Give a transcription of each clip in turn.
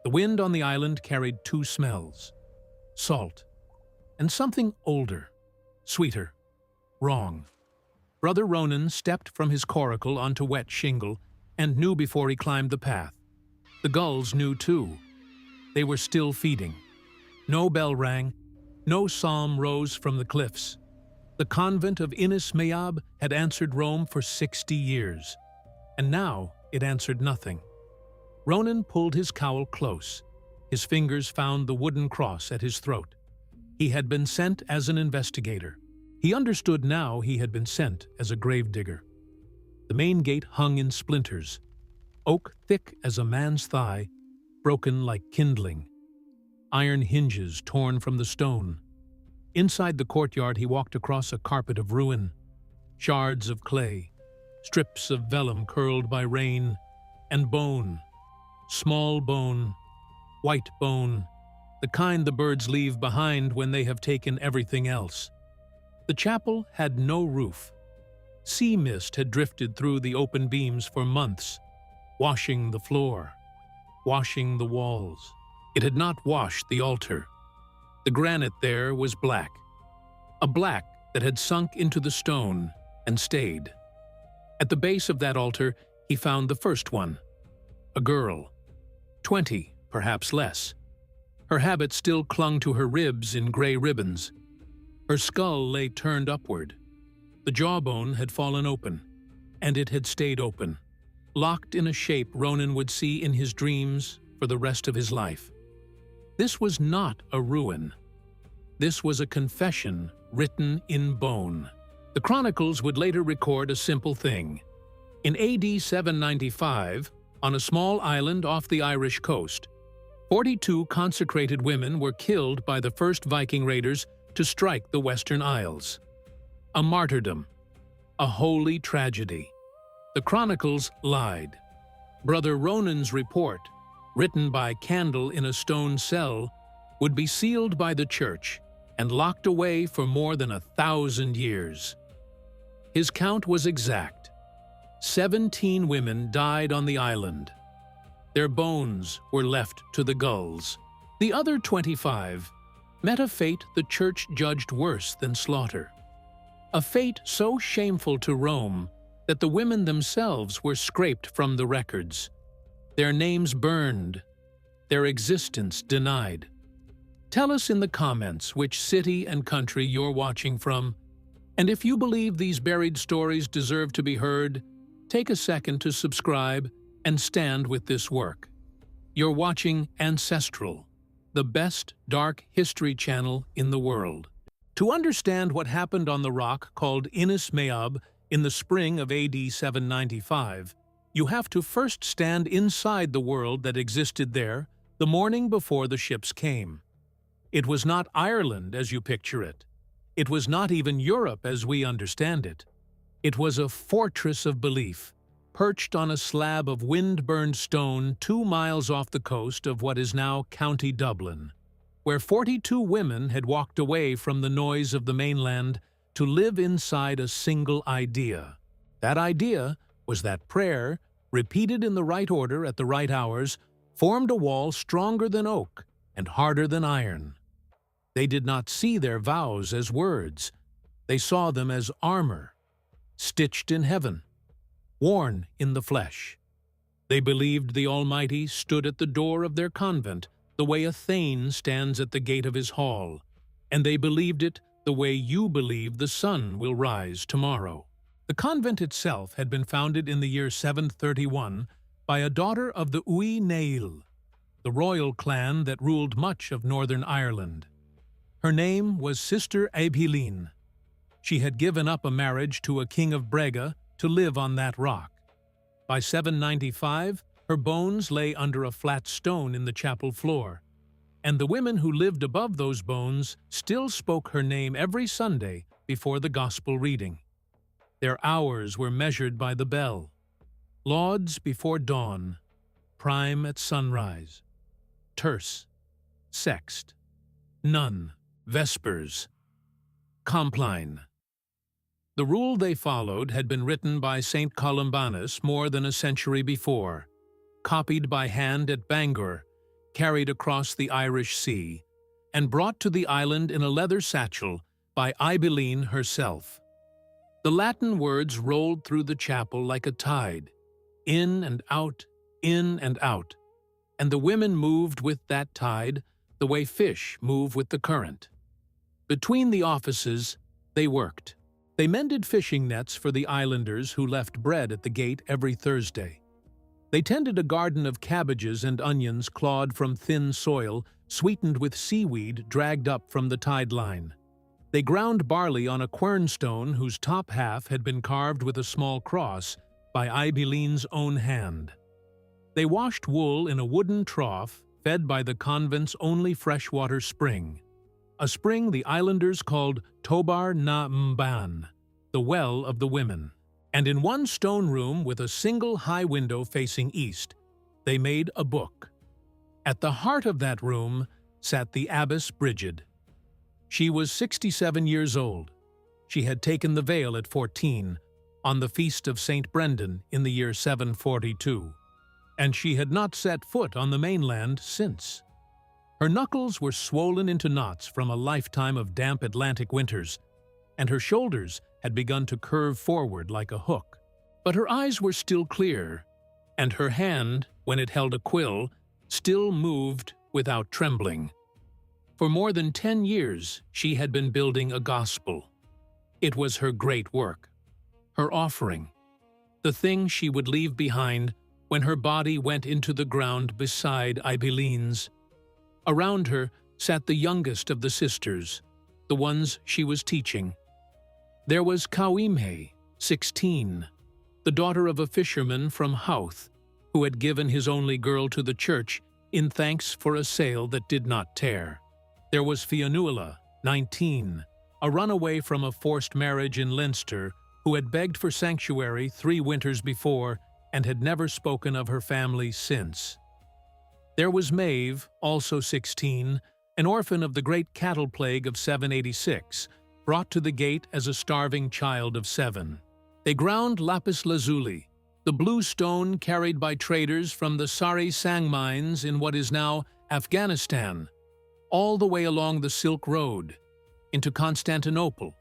The wind on the island carried two smells: salt and something older, sweeter, wrong. Brother Ronan stepped from his coracle onto wet shingle and knew before he climbed the path. The gulls knew too. They were still feeding. No bell rang, no psalm rose from the cliffs. The convent of Inis Méabh had answered Rome for 60 years, and now it answered nothing. Ronan pulled his cowl close. His fingers found the wooden cross at his throat. He had been sent as an investigator. He understood now he had been sent as a gravedigger. The main gate hung in splinters, oak thick as a man's thigh, broken like kindling. Iron hinges torn from the stone. Inside the courtyard he walked across a carpet of ruin, shards of clay, strips of vellum curled by rain, and bone, small bone, white bone, the kind the birds leave behind when they have taken everything else. The chapel had no roof. Sea mist had drifted through the open beams for months, washing the floor, washing the walls. It had not washed the altar. The granite there was black, a black that had sunk into the stone and stayed. At the base of that altar, he found the first one, a girl, 20, perhaps less. Her habit still clung to her ribs in gray ribbons. Her skull lay turned upward. The jawbone had fallen open, and it had stayed open, locked in a shape Ronan would see in his dreams for the rest of his life. This was not a ruin. This was a confession written in bone. The chronicles would later record a simple thing. In AD 795, on a small island off the Irish coast, 42 consecrated women were killed by the first Viking raiders to strike the Western Isles. A martyrdom, a holy tragedy. The chronicles lied. Brother Ronan's report, written by candle in a stone cell, would be sealed by the church and locked away for more than 1,000 years. His count was exact. 17 women died on the island. Their bones were left to the gulls. The other 25 met a fate the church judged worse than slaughter. A fate so shameful to Rome that the women themselves were scraped from the records, their names burned, their existence denied. Tell us in the comments which city and country you're watching from, and if you believe these buried stories deserve to be heard, take a second to subscribe and stand with this work. You're watching Ancestral, the best dark history channel in the world. To understand what happened on the rock called Inis Méabh in the spring of AD 795, you have to first stand inside the world that existed there the morning before the ships came. It was not Ireland as you picture it. It was not even Europe as we understand it. It was a fortress of belief, perched on a slab of wind-burned stone 2 miles off the coast of what is now County Dublin, where 42 women had walked away from the noise of the mainland to live inside a single idea. That idea was that prayer, repeated in the right order at the right hours, formed a wall stronger than oak and harder than iron. They did not see their vows as words. They saw them as armor, stitched in heaven, worn in the flesh. They believed the Almighty stood at the door of their convent the way a thane stands at the gate of his hall, and they believed it the way you believe the sun will rise tomorrow. The convent itself had been founded in the year 731 by a daughter of the Uí Néill, the royal clan that ruled much of Northern Ireland. Her name was Sister Aebhilín. She had given up a marriage to a king of Brega to live on that rock. By 795, her bones lay under a flat stone in the chapel floor, and the women who lived above those bones still spoke her name every Sunday before the gospel reading. Their hours were measured by the bell. Lauds before dawn, prime at sunrise, terce, sext, nun, vespers, compline. The rule they followed had been written by St. Columbanus more than a century before, copied by hand at Bangor, carried across the Irish Sea and brought to the island in a leather satchel by Aibileen herself. The Latin words rolled through the chapel like a tide, in and out, and the women moved with that tide the way fish move with the current. Between the offices, they worked. They mended fishing nets for the islanders who left bread at the gate every Thursday. They tended a garden of cabbages and onions clawed from thin soil, sweetened with seaweed dragged up from the tide line. They ground barley on a quernstone whose top half had been carved with a small cross by Aibileen's own hand. They washed wool in a wooden trough fed by the convent's only freshwater spring, a spring the islanders called Tobar na Mban, the Well of the Women. And in one stone room with a single high window facing east, they made a book. At the heart of that room sat the abbess Brigid. She was 67 years old. She had taken the veil at 14, on the feast of St. Brendan in the year 742, and she had not set foot on the mainland since. Her knuckles were swollen into knots from a lifetime of damp Atlantic winters, and her shoulders had begun to curve forward like a hook. But her eyes were still clear, and her hand, when it held a quill, still moved without trembling. For more than 10 years, she had been building a gospel. It was her great work, her offering, the thing she would leave behind when her body went into the ground beside Aibileen's. Around her sat the youngest of the sisters, the ones she was teaching. There was Kawime, 16, the daughter of a fisherman from Howth, who had given his only girl to the church in thanks for a sail that did not tear. There was Fionnuala, 19, a runaway from a forced marriage in Leinster who had begged for sanctuary 3 winters before and had never spoken of her family since. There was Méabh, also 16, an orphan of the great cattle plague of 786, brought to the gate as a starving child of 7. They ground lapis lazuli, the blue stone carried by traders from the Sari Sang mines in what is now Afghanistan, all the way along the Silk Road, into Constantinople,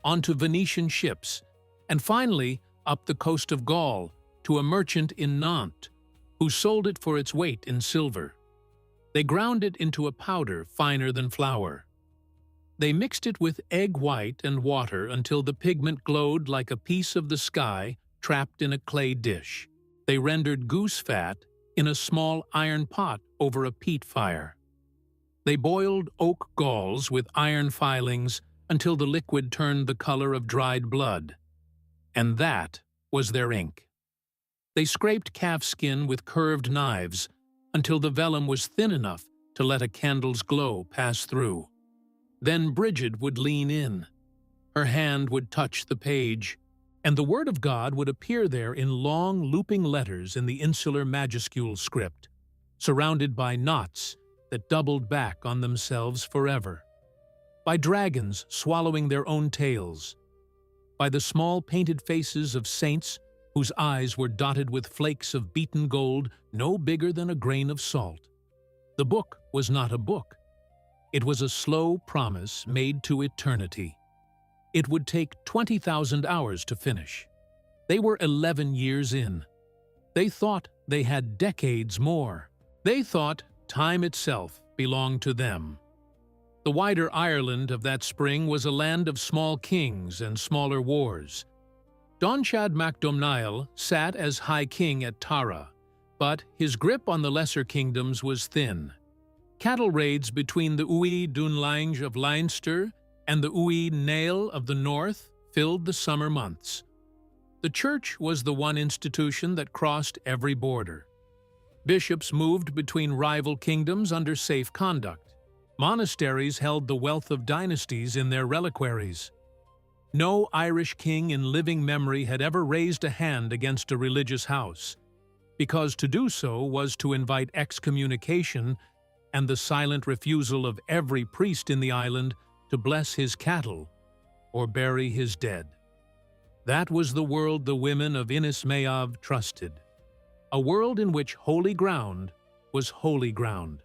onto Venetian ships, and finally up the coast of Gaul to a merchant in Nantes, who sold it for its weight in silver. They ground it into a powder finer than flour. They mixed it with egg white and water until the pigment glowed like a piece of the sky trapped in a clay dish. They rendered goose fat in a small iron pot over a peat fire. They boiled oak galls with iron filings until the liquid turned the color of dried blood. And that was their ink. They scraped calf skin with curved knives until the vellum was thin enough to let a candle's glow pass through. Then Brigid would lean in. Her hand would touch the page, and the word of God would appear there in long, looping letters in the insular majuscule script, surrounded by knots that doubled back on themselves forever, by dragons swallowing their own tails, by the small painted faces of saints whose eyes were dotted with flakes of beaten gold no bigger than a grain of salt. The book was not a book. It was a slow promise made to eternity. It would take 20,000 hours to finish. They were 11 years in. They thought they had decades more. They thought time itself belonged to them. The wider Ireland of that spring was a land of small kings and smaller wars. Donchad Mac Domnail sat as High King at Tara, but his grip on the lesser kingdoms was thin. Cattle raids between the Uí Dunlange of Leinster and the Uí Nail of the north filled the summer months. The church was the one institution that crossed every border. Bishops moved between rival kingdoms under safe conduct. Monasteries held the wealth of dynasties in their reliquaries. No Irish king in living memory had ever raised a hand against a religious house, because to do so was to invite excommunication and the silent refusal of every priest in the island to bless his cattle or bury his dead. That was the world the women of Inis Méabh trusted, a world in which holy ground was holy ground.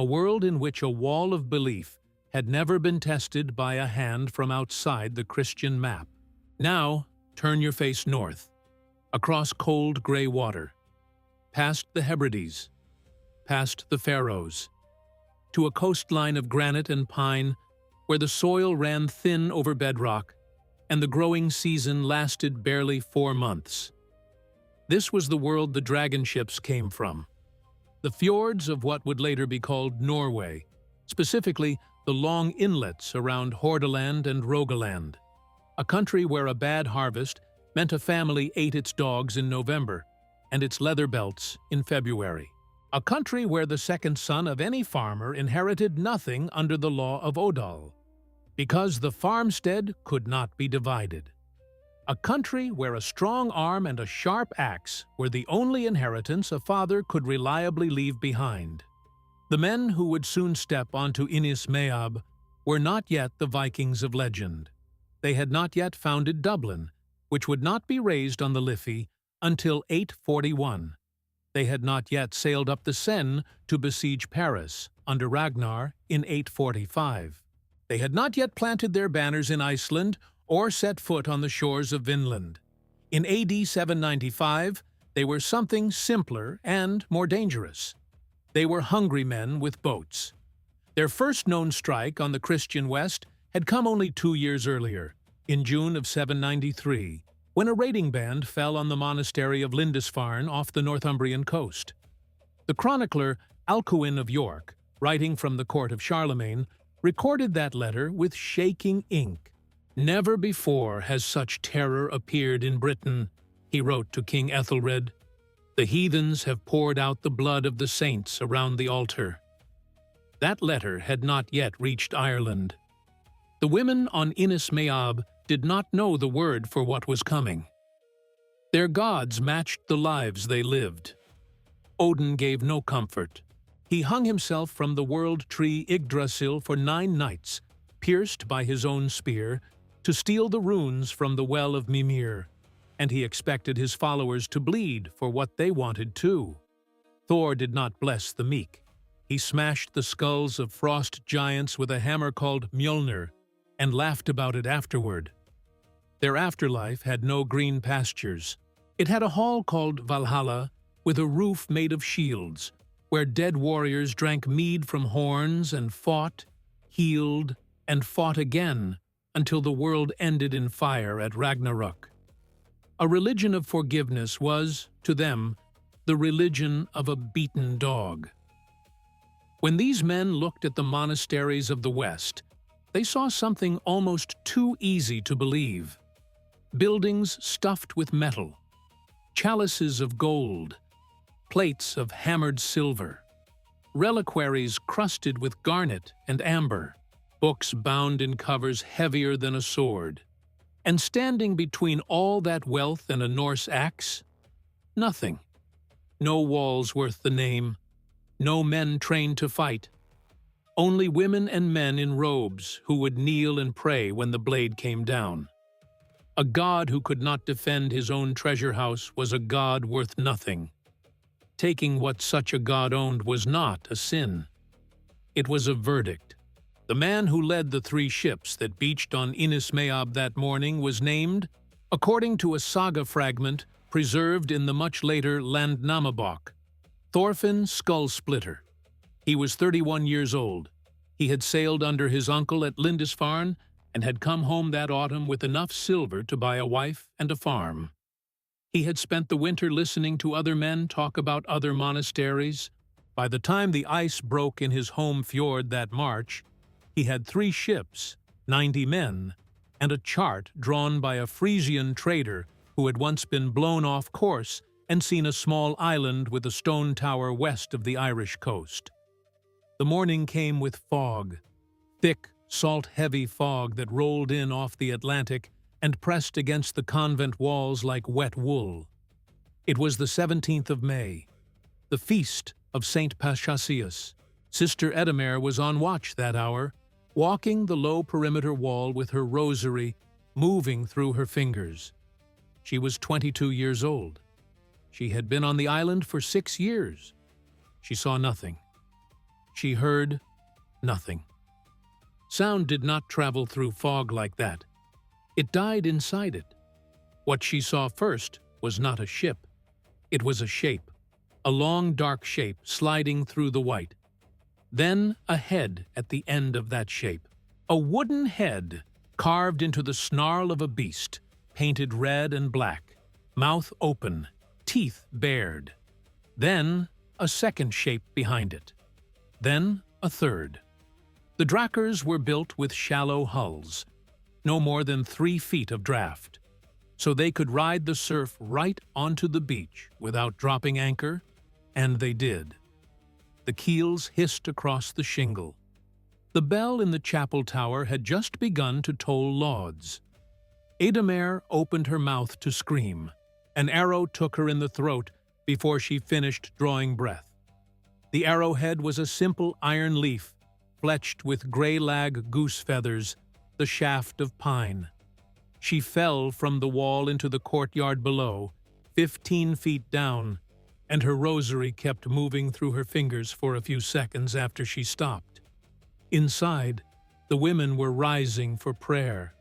a world in which a wall of belief had never been tested by a hand from outside the Christian map. Now, turn your face north, across cold gray water, past the Hebrides, past the Faroes, to a coastline of granite and pine where the soil ran thin over bedrock and the growing season lasted barely 4 months. This was the world the dragon ships came from. The fjords of what would later be called Norway, specifically the long inlets around Hordaland and Rogaland, a country where a bad harvest meant a family ate its dogs in November and its leather belts in February. A country where the second son of any farmer inherited nothing under the law of Odal, because the farmstead could not be divided. A country where a strong arm and a sharp axe were the only inheritance a father could reliably leave behind. The men who would soon step onto Inis Méabh were not yet the Vikings of legend. They had not yet founded Dublin, which would not be raised on the Liffey until 841. They had not yet sailed up the Seine to besiege Paris under Ragnar in 845. They had not yet planted their banners in Iceland or set foot on the shores of Vinland. In AD 795, they were something simpler and more dangerous. They were hungry men with boats. Their first known strike on the Christian West had come only 2 years earlier, in June of 793, when a raiding band fell on the monastery of Lindisfarne off the Northumbrian coast. The chronicler Alcuin of York, writing from the court of Charlemagne, recorded that letter with shaking ink. "Never before has such terror appeared in Britain," he wrote to King Ethelred. "The heathens have poured out the blood of the saints around the altar." That letter had not yet reached Ireland. The women on Inis Méabh did not know the word for what was coming. Their gods matched the lives they lived. Odin gave no comfort. He hung himself from the world tree Yggdrasil for 9 nights, pierced by his own spear, to steal the runes from the well of Mimir, and he expected his followers to bleed for what they wanted too. Thor did not bless the meek. He smashed the skulls of frost giants with a hammer called Mjolnir, and laughed about it afterward. Their afterlife had no green pastures. It had a hall called Valhalla, with a roof made of shields, where dead warriors drank mead from horns and fought, healed, and fought again until the world ended in fire at Ragnarok. A religion of forgiveness was, to them, the religion of a beaten dog. When these men looked at the monasteries of the West, they saw something almost too easy to believe. Buildings stuffed with metal, chalices of gold, plates of hammered silver, reliquaries crusted with garnet and amber, books bound in covers heavier than a sword. And standing between all that wealth and a Norse axe? Nothing. No walls worth the name, no men trained to fight. Only women and men in robes who would kneel and pray when the blade came down. A god who could not defend his own treasure house was a god worth nothing. Taking what such a god owned was not a sin. It was a verdict. The man who led the 3 ships that beached on Inis Méabh that morning was named, according to a saga fragment preserved in the much later Landnámabók, Thorfinn Skull-splitter. He was 31 years old. He had sailed under his uncle at Lindisfarne and had come home that autumn with enough silver to buy a wife and a farm. He had spent the winter listening to other men talk about other monasteries. By the time the ice broke in his home fjord that March, he had 3 ships, 90 men, and a chart drawn by a Frisian trader who had once been blown off course and seen a small island with a stone tower west of the Irish coast. The morning came with fog, thick, salt-heavy fog that rolled in off the Atlantic and pressed against the convent walls like wet wool. It was the 17th of May, the feast of St. Paschasius. Sister Edamer was on watch that hour, walking the low perimeter wall with her rosary moving through her fingers. She was 22 years old. She had been on the island for 6 years. She saw nothing. She heard nothing. Sound did not travel through fog like that. It died inside it. What she saw first was not a ship. It was a shape, a long dark shape sliding through the white. Then a head at the end of that shape. A wooden head carved into the snarl of a beast, painted red and black, mouth open, teeth bared. Then a second shape behind it. Then a third. The drakars were built with shallow hulls, no more than 3 feet of draft, so they could ride the surf right onto the beach without dropping anchor, and they did. The keels hissed across the shingle. The bell in the chapel tower had just begun to toll lauds. Adamare opened her mouth to scream. An arrow took her in the throat before she finished drawing breath. The arrowhead was a simple iron leaf, fletched with gray lag goose feathers, the shaft of pine. She fell from the wall into the courtyard below, 15 feet down, and her rosary kept moving through her fingers for a few seconds after she stopped. Inside, the women were rising for prayer.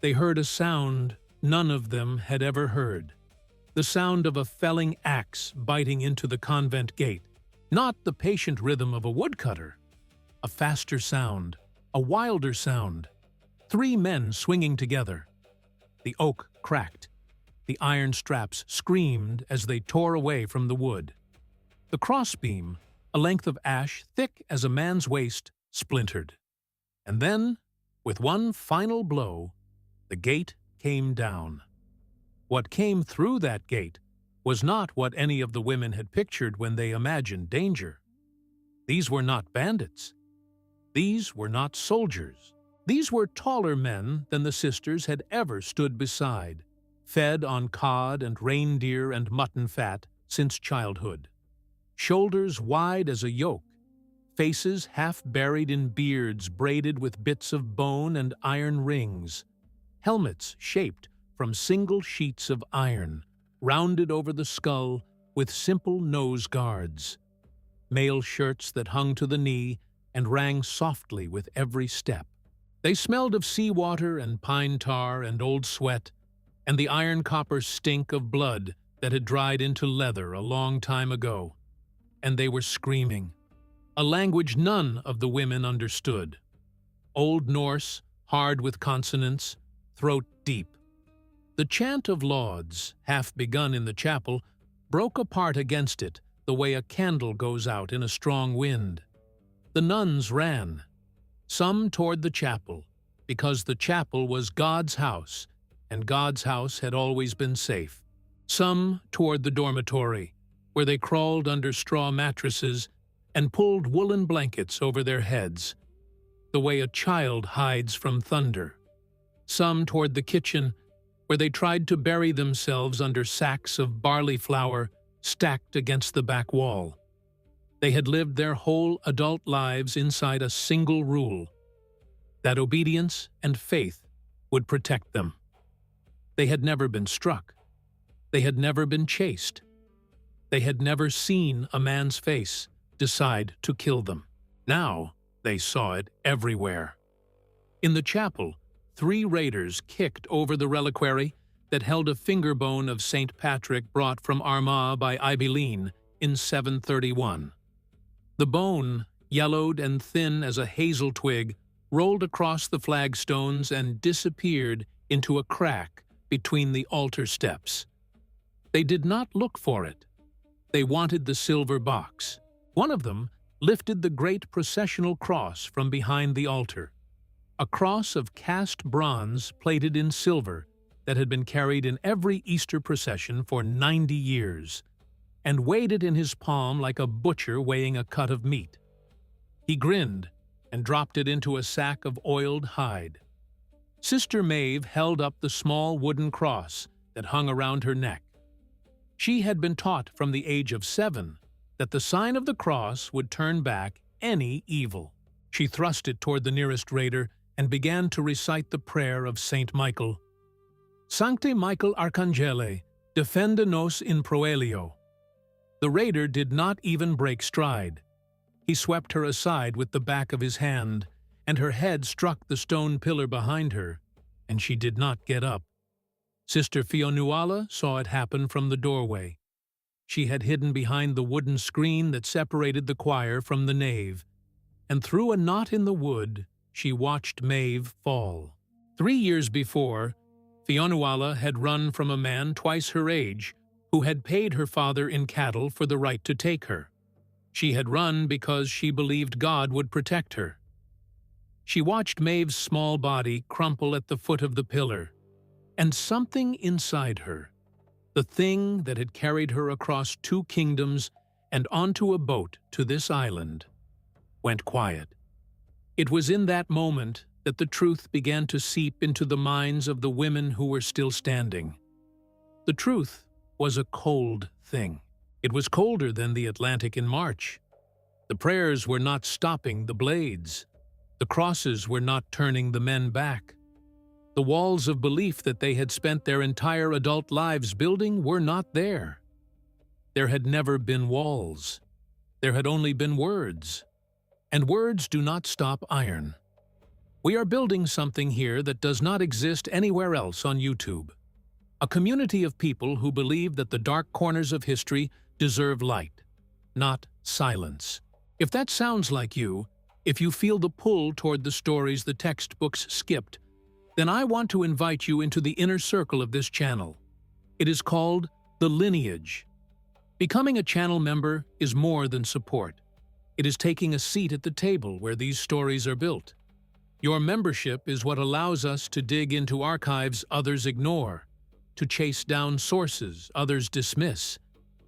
They heard a sound none of them had ever heard. The sound of a felling axe biting into the convent gate, not the patient rhythm of a woodcutter. A faster sound, a wilder sound. 3 men swinging together. The oak cracked. The iron straps screamed as they tore away from the wood. The crossbeam, a length of ash thick as a man's waist, splintered. And then, with one final blow, the gate came down. What came through that gate was not what any of the women had pictured when they imagined danger. These were not bandits. These were not soldiers. These were taller men than the sisters had ever stood beside, fed on cod and reindeer and mutton fat since childhood. Shoulders wide as a yoke, faces half buried in beards braided with bits of bone and iron rings, helmets shaped from single sheets of iron, rounded over the skull with simple nose guards, mail shirts that hung to the knee and rang softly with every step. They smelled of seawater and pine tar and old sweat, and the iron-copper stink of blood that had dried into leather a long time ago. And they were screaming, a language none of the women understood. Old Norse, hard with consonants, throat deep. The chant of lauds, half begun in the chapel, broke apart against it the way a candle goes out in a strong wind. The nuns ran, some toward the chapel, because the chapel was God's house, and God's house had always been safe. Some toward the dormitory, where they crawled under straw mattresses and pulled woolen blankets over their heads, the way a child hides from thunder. Some toward the kitchen, where they tried to bury themselves under sacks of barley flour stacked against the back wall. They had lived their whole adult lives inside a single rule, that obedience and faith would protect them. They had never been struck. They had never been chased. They had never seen a man's face decide to kill them. Now they saw it everywhere. In the chapel, 3 raiders kicked over the reliquary that held a finger bone of St. Patrick brought from Armagh by Ibelline in 731. The bone, yellowed and thin as a hazel twig, rolled across the flagstones and disappeared into a crack between the altar steps. They did not look for it. They wanted the silver box. One of them lifted the great processional cross from behind the altar, a cross of cast bronze plated in silver that had been carried in every Easter procession for 90 years, and weighed it in his palm like a butcher weighing a cut of meat. He grinned and dropped it into a sack of oiled hide. Sister Maeve held up the small wooden cross that hung around her neck. She had been taught from the age of 7 that the sign of the cross would turn back any evil. She thrust it toward the nearest raider and began to recite the prayer of Saint Michael. Sancte Michael Arcangele, defenda nos in proelio. The raider did not even break stride. He swept her aside with the back of his hand, and her head struck the stone pillar behind her, and she did not get up. Sister Fionuala saw it happen from the doorway. She had hidden behind the wooden screen that separated the choir from the nave, and through a knot in the wood, she watched Méabh fall. 3 years before, Fionuala had run from a man twice her age who had paid her father in cattle for the right to take her. She had run because she believed God would protect her. She watched Méabh's small body crumple at the foot of the pillar, and something inside her, the thing that had carried her across 2 kingdoms and onto a boat to this island, went quiet. It was in that moment that the truth began to seep into the minds of the women who were still standing. The truth was a cold thing. It was colder than the Atlantic in March. The prayers were not stopping the blades. The crosses were not turning the men back. The walls of belief that they had spent their entire adult lives building were not there. There had never been walls. There had only been words. And words do not stop iron. We are building something here that does not exist anywhere else on YouTube. A community of people who believe that the dark corners of history deserve light, not silence. If that sounds like you, if you feel the pull toward the stories the textbooks skipped, then I want to invite you into the inner circle of this channel. It is called The Lineage. Becoming a channel member is more than support. It is taking a seat at the table where these stories are built. Your membership is what allows us to dig into archives others ignore, to chase down sources others dismiss,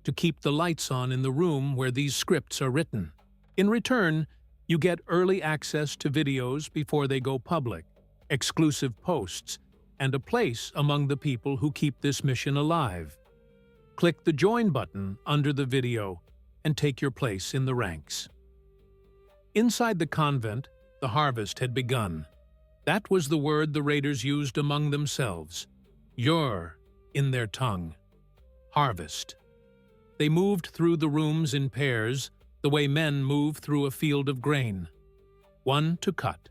to keep the lights on in the room where these scripts are written. In return, you get early access to videos before they go public, exclusive posts, and a place among the people who keep this mission alive. Click the Join button under the video and take your place in the ranks. Inside the convent, the harvest had begun. That was the word the raiders used among themselves. Ur in their tongue. Harvest. They moved through the rooms in pairs, the way men move through a field of grain. One to cut,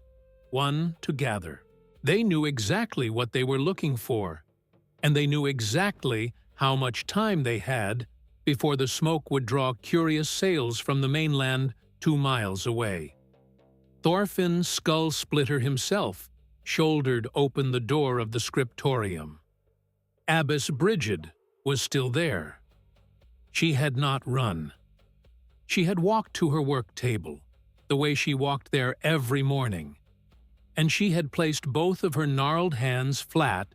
one to gather. They knew exactly what they were looking for, and they knew exactly how much time they had before the smoke would draw curious sails from the mainland 2 miles away. Thorfinn Skull-splitter himself shouldered open the door of the scriptorium. Abbess Brigid was still there. She had not run. She had walked to her work table, the way she walked there every morning, and she had placed both of her gnarled hands flat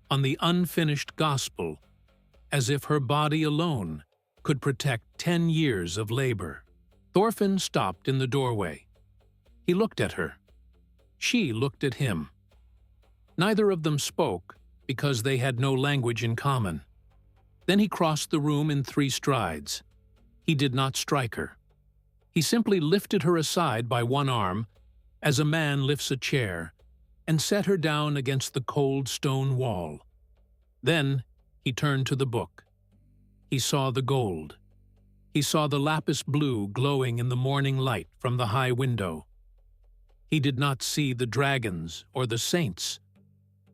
on the unfinished gospel, as if her body alone could protect 10 years of labor. Thorfinn stopped in the doorway. He looked at her. She looked at him. Neither of them spoke because they had no language in common. Then he crossed the room in 3 strides. He did not strike her. He simply lifted her aside by one arm, as a man lifts a chair, and set her down against the cold stone wall. Then he turned to the book. He saw the gold. He saw the lapis blue glowing in the morning light from the high window. He did not see the dragons or the saints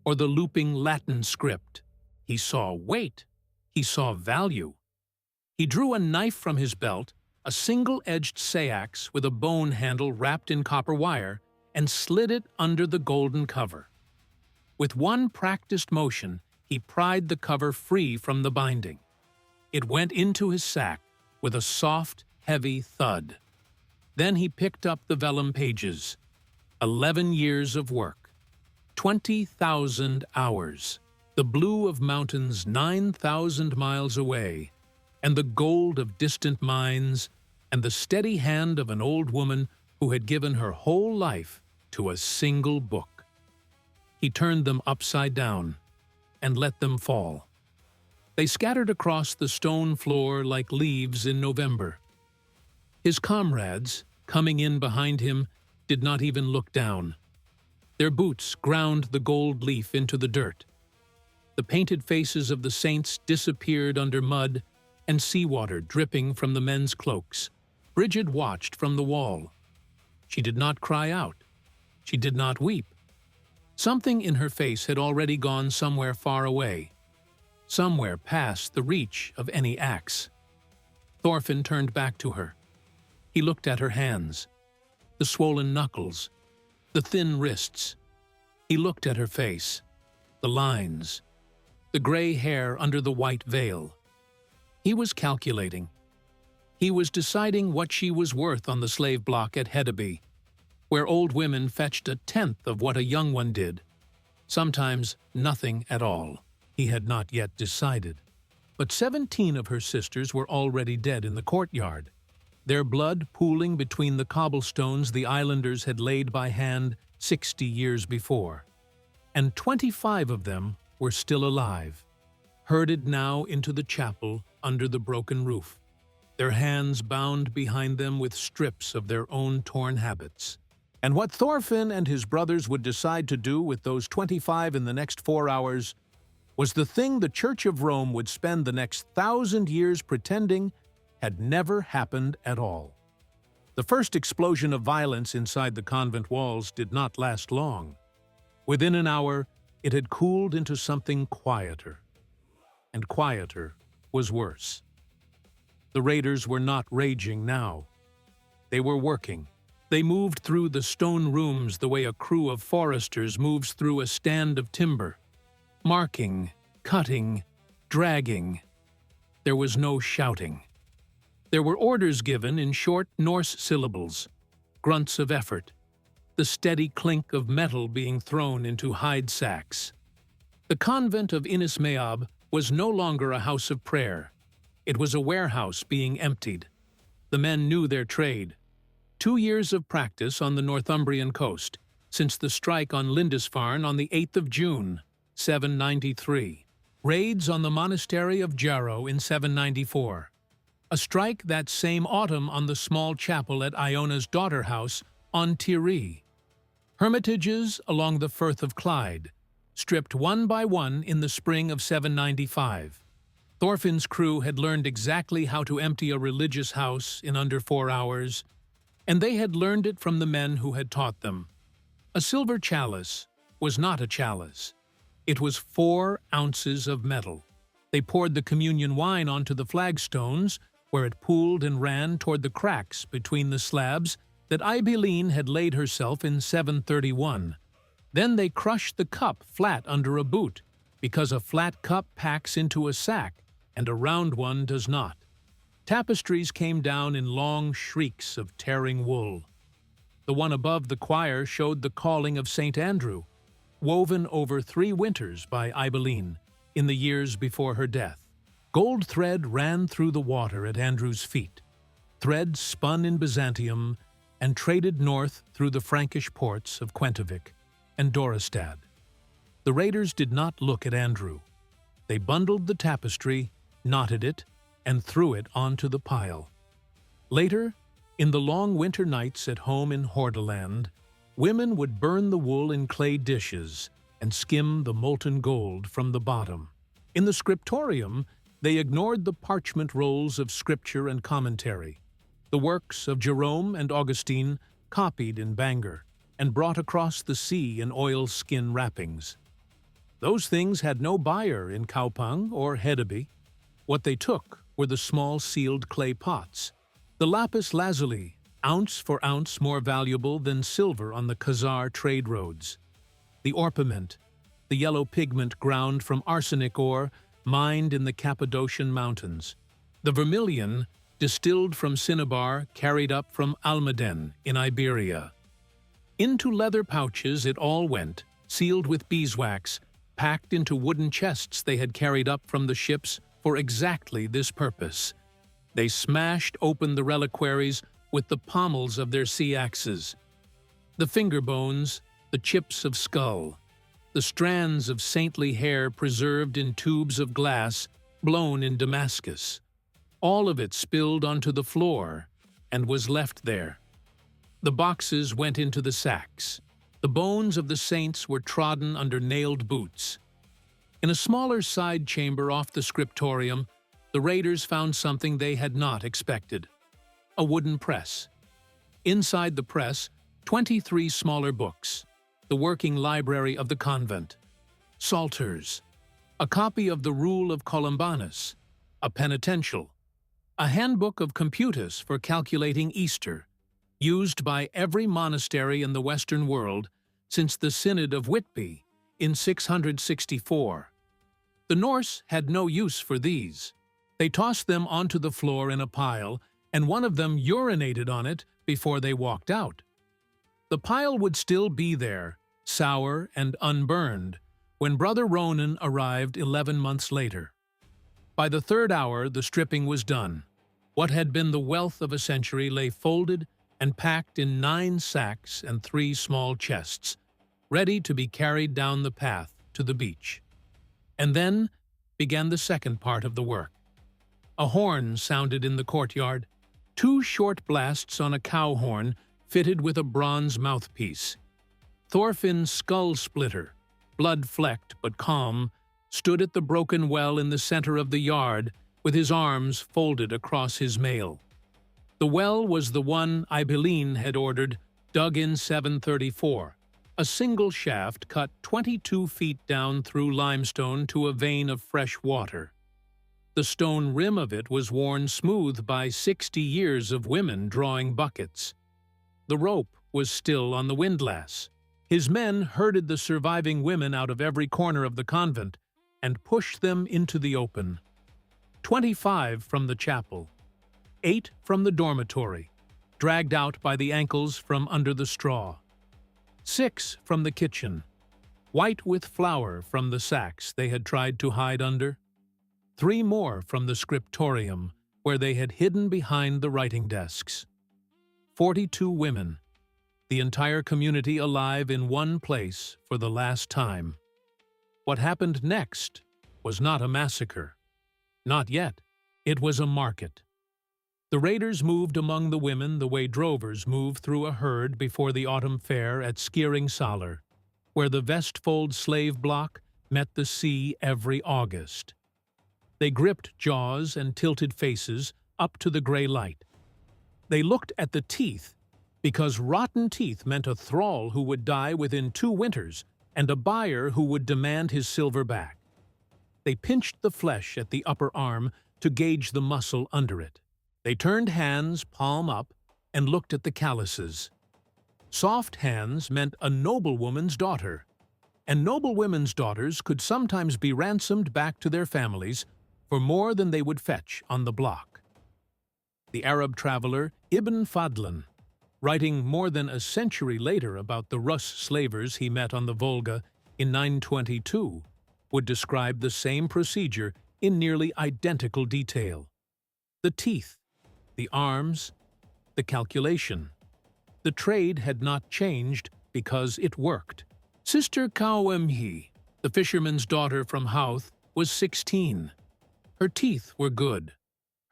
or the looping Latin script. He saw weight. He saw value. He drew a knife from his belt, a single-edged seax with a bone handle wrapped in copper wire, and slid it under the golden cover. With one practiced motion, he pried the cover free from the binding. It went into his sack with a soft, heavy thud. Then he picked up the vellum pages. 11 years of work. 20,000 hours. The blue of mountains 9,000 miles away, and the gold of distant mines, and the steady hand of an old woman who had given her whole life to a single book. He turned them upside down and let them fall. They scattered across the stone floor like leaves in November. His comrades, coming in behind him, did not even look down. Their boots ground the gold leaf into the dirt. The painted faces of the saints disappeared under mud and seawater dripping from the men's cloaks. Brigid watched from the wall. She did not cry out. She did not weep. Something in her face had already gone somewhere far away, somewhere past the reach of any axe. Thorfinn turned back to her. He looked at her hands, the swollen knuckles, the thin wrists. He looked at her face, the lines, the gray hair under the white veil. He was calculating. He was deciding what she was worth on the slave block at Hedeby, where old women fetched a tenth of what a young one did. Sometimes nothing at all. He had not yet decided. But 17 of her sisters were already dead in the courtyard, their blood pooling between the cobblestones the islanders had laid by hand 60 years before. And 25 of them were still alive, herded now into the chapel under the broken roof, their hands bound behind them with strips of their own torn habits. And what Thorfinn and his brothers would decide to do with those 25 in the next 4 hours was the thing the Church of Rome would spend the next 1,000 years pretending had never happened at all. The first explosion of violence inside the convent walls did not last long. Within an hour, it had cooled into something quieter. And quieter was worse. The raiders were not raging now. They were working. They moved through the stone rooms the way a crew of foresters moves through a stand of timber. Marking, cutting, dragging. There was no shouting. There were orders given in short Norse syllables, grunts of effort, the steady clink of metal being thrown into hide sacks. The convent of Inis Méabh was no longer a house of prayer. It was a warehouse being emptied. The men knew their trade. 2 years of practice on the Northumbrian coast, since the strike on Lindisfarne on the 8th of June, 793. Raids on the monastery of Jarrow in 794. A strike that same autumn on the small chapel at Iona's daughter house on Tiree. Hermitages along the Firth of Clyde, stripped one by one in the spring of 795. Thorfinn's crew had learned exactly how to empty a religious house in under 4 hours, and they had learned it from the men who had taught them. A silver chalice was not a chalice. It was 4 ounces of metal. They poured the communion wine onto the flagstones, where it pooled and ran toward the cracks between the slabs that Aibelline had laid herself in 731. Then they crushed the cup flat under a boot, because a flat cup packs into a sack, and a round one does not. Tapestries came down in long shrieks of tearing wool. The one above the choir showed the calling of St. Andrew, woven over 3 winters by Aibelline in the years before her death. Gold thread ran through the water at Andrew's feet. Thread spun in Byzantium and traded north through the Frankish ports of Quentivik and Dorestad. The raiders did not look at Andrew. They bundled the tapestry, knotted it, and threw it onto the pile. Later, in the long winter nights at home in Hordaland, women would burn the wool in clay dishes and skim the molten gold from the bottom. In the scriptorium, they ignored the parchment rolls of scripture and commentary, the works of Jerome and Augustine copied in Bangor and brought across the sea in oilskin wrappings. Those things had no buyer in Kaupang or Hedeby. What they took were the small sealed clay pots, the lapis lazuli, ounce for ounce more valuable than silver on the Khazar trade roads, the orpiment, the yellow pigment ground from arsenic ore mined in the Cappadocian mountains, the vermilion distilled from cinnabar carried up from Almaden in Iberia. Into leather pouches it all went, sealed with beeswax, packed into wooden chests they had carried up from the ships for exactly this purpose. They smashed open the reliquaries with the pommels of their sea axes. The finger bones, the chips of skull, the strands of saintly hair preserved in tubes of glass blown in Damascus. All of it spilled onto the floor and was left there. The boxes went into the sacks. The bones of the saints were trodden under nailed boots. In a smaller side chamber off the scriptorium, the raiders found something they had not expected. a wooden press. Inside the press, 23 smaller books, the working library of the convent, psalters, a copy of the Rule of Columbanus, a penitential, a handbook of computus for calculating Easter, used by every monastery in the Western world since the Synod of Whitby in 664. The Norse had no use for these. They tossed them onto the floor in a pile, and one of them urinated on it before they walked out. The pile would still be there, sour and unburned, when Brother Ronan arrived 11 months later. By the third hour, the stripping was done. What had been the wealth of a century lay folded and packed in 9 sacks and 3 small chests, ready to be carried down the path to the beach. And then began the second part of the work. A horn sounded in the courtyard, 2 short blasts on a cow horn fitted with a bronze mouthpiece. Thorfinn Skull-splitter, blood-flecked but calm, stood at the broken well in the center of the yard with his arms folded across his mail. The well was the one Ibeline had ordered, dug in 734, a single shaft cut 22 feet down through limestone to a vein of fresh water. The stone rim of it was worn smooth by 60 years of women drawing buckets. The rope was still on the windlass. His men herded the surviving women out of every corner of the convent and pushed them into the open. 25 from the chapel, 8 from the dormitory, dragged out by the ankles from under the straw. 6 from the kitchen, white with flour from the sacks they had tried to hide under. 3 more from the scriptorium, where they had hidden behind the writing desks. 42 women, the entire community alive in one place for the last time. What happened next was not a massacre. Not yet. It was a market. The raiders moved among the women the way drovers move through a herd before the autumn fair at Skeering Salar, where the Vestfold slave block met the sea every August. They gripped jaws and tilted faces up to the gray light. They looked at the teeth, because rotten teeth meant a thrall who would die within 2 winters and a buyer who would demand his silver back. They pinched the flesh at the upper arm to gauge the muscle under it. They turned hands palm up and looked at the calluses. Soft hands meant a noblewoman's daughter, and noblewomen's daughters could sometimes be ransomed back to their families for more than they would fetch on the block. The Arab traveler Ibn Fadlan, writing more than a century later about the Rus slavers he met on the Volga in 922, would describe the same procedure in nearly identical detail. The teeth, the arms, the calculation. The trade had not changed because it worked. Sister Kauemhi, the fisherman's daughter from Houth, was 16. Her teeth were good.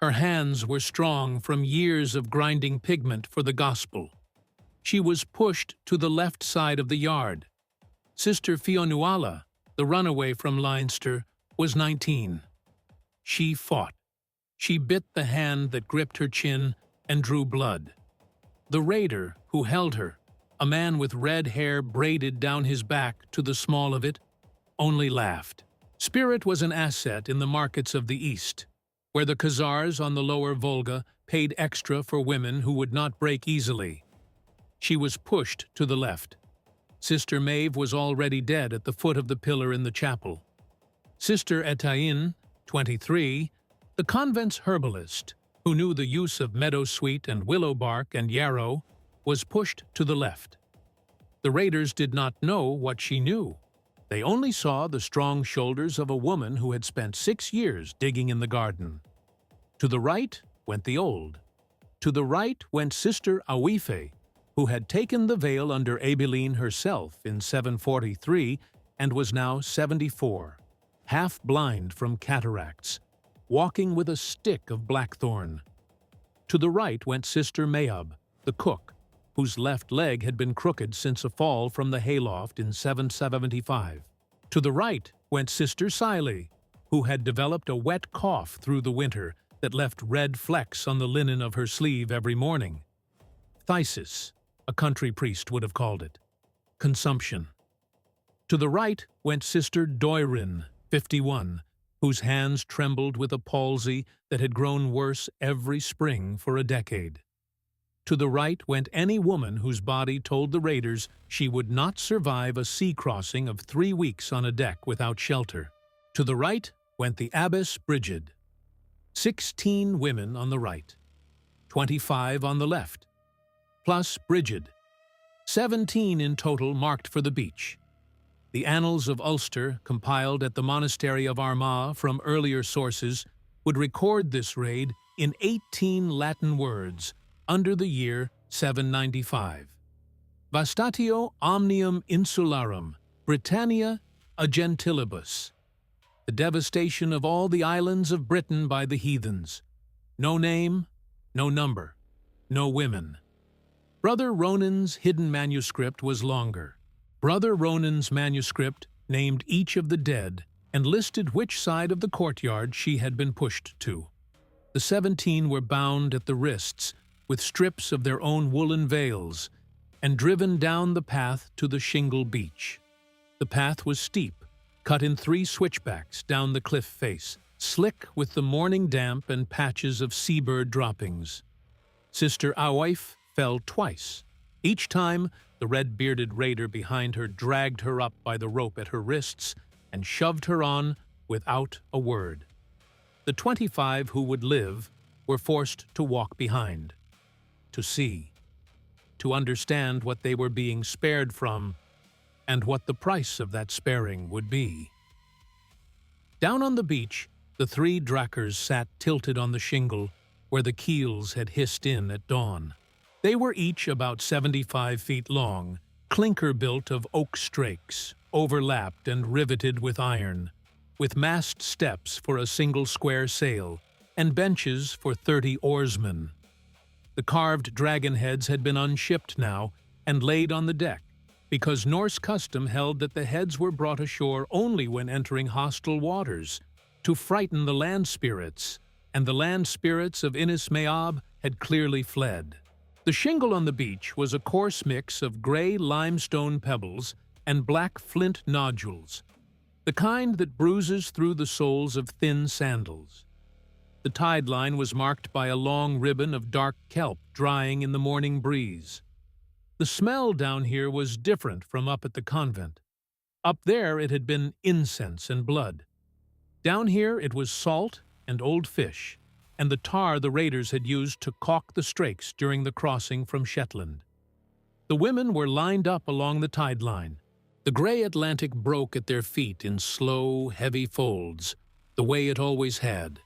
Her hands were strong from years of grinding pigment for the gospel. She was pushed to the left side of the yard. Sister Fionuala, the runaway from Leinster, was 19. She fought. She bit the hand that gripped her chin and drew blood. The raider who held her, a man with red hair braided down his back to the small of it, only laughed. Spirit was an asset in the markets of the East, where the Khazars on the lower Volga paid extra for women who would not break easily. She was pushed to the left. Sister Maeve was already dead at the foot of the pillar in the chapel. Sister Etaine, 23, the convent's herbalist, who knew the use of meadowsweet and willow bark and yarrow, was pushed to the left. The raiders did not know what she knew. They only saw the strong shoulders of a woman who had spent 6 years digging in the garden. To the right went the old. To the right went Sister Awife, who had taken the veil under Abilene herself in 743 and was now 74, half-blind from cataracts, walking with a stick of blackthorn. To the right went Sister Méabh, the cook, whose left leg had been crooked since a fall from the hayloft in 775. To the right went Sister Siley, who had developed a wet cough through the winter that left red flecks on the linen of her sleeve every morning. Phthisis, a country priest would have called it. Consumption. To the right went Sister Doirin, 51, whose hands trembled with a palsy that had grown worse every spring for a decade. To the right went any woman whose body told the raiders she would not survive a sea crossing of 3 weeks on a deck without shelter. To the right went the Abbess Brigid. 16 women on the right, 25 on the left, plus Brigid. 17 in total marked for the beach. The Annals of Ulster, compiled at the Monastery of Armagh from earlier sources, would record this raid in 18 Latin words under the year 795. Vastatio omnium insularum, Britannia a gentilibus. The devastation of all the islands of Britain by the heathens. No name, no number, no women. Brother Ronan's hidden manuscript was longer. Brother Ronan's manuscript named each of the dead and listed which side of the courtyard she had been pushed to. The 17 were bound at the wrists with strips of their own woolen veils and driven down the path to the shingle beach. The path was steep, cut in 3 switchbacks down the cliff face, slick with the morning damp and patches of seabird droppings. Sister Awaif fell twice. Each time, the red-bearded raider behind her dragged her up by the rope at her wrists and shoved her on without a word. The 25 who would live were forced to walk behind, to see, to understand what they were being spared from and what the price of that sparing would be. Down on the beach, the 3 drakers sat tilted on the shingle where the keels had hissed in at dawn. They were each about 75 feet long, clinker-built of oak strakes, overlapped and riveted with iron, with mast steps for a single square sail, and benches for 30 oarsmen. The carved dragon heads had been unshipped now and laid on the deck, because Norse custom held that the heads were brought ashore only when entering hostile waters, to frighten the land spirits, and the land spirits of Inis Méabh had clearly fled. The shingle on the beach was a coarse mix of gray limestone pebbles and black flint nodules, the kind that bruises through the soles of thin sandals. The tide line was marked by a long ribbon of dark kelp drying in the morning breeze. The smell down here was different from up at the convent. Up there it had been incense and blood. Down here it was salt and old fish, and the tar the raiders had used to caulk the strakes during the crossing from Shetland. The women were lined up along the tide line. The gray Atlantic broke at their feet in slow, heavy folds, the way it always had,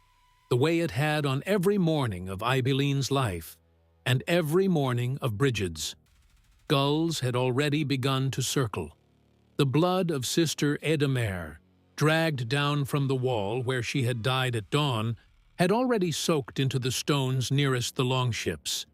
the way it had on every morning of Ibeline's life, and every morning of Brigid's. Gulls had already begun to circle. The blood of Sister Edamer, dragged down from the wall where she had died at dawn, had already soaked into the stones nearest the longships.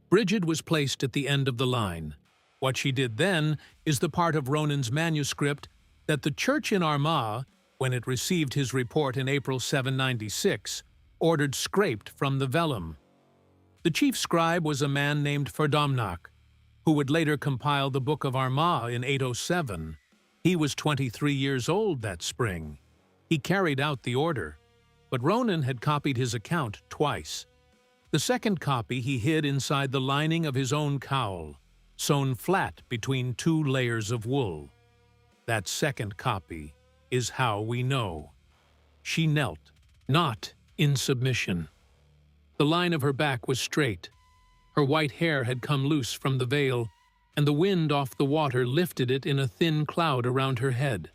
Brigid was placed at the end of the line. What she did then is the part of Ronan's manuscript that the church in Armagh, when it received his report in April 796, ordered scraped from the vellum. The chief scribe was a man named Ferdomnach, who would later compile the Book of Armagh in 807. He was 23 years old that spring. He carried out the order, but Ronan had copied his account twice. The second copy he hid inside the lining of his own cowl, sewn flat between 2 layers of wool. That second copy is how we know. She knelt, not in submission. The line of her back was straight. Her white hair had come loose from the veil, and the wind off the water lifted it in a thin cloud around her head.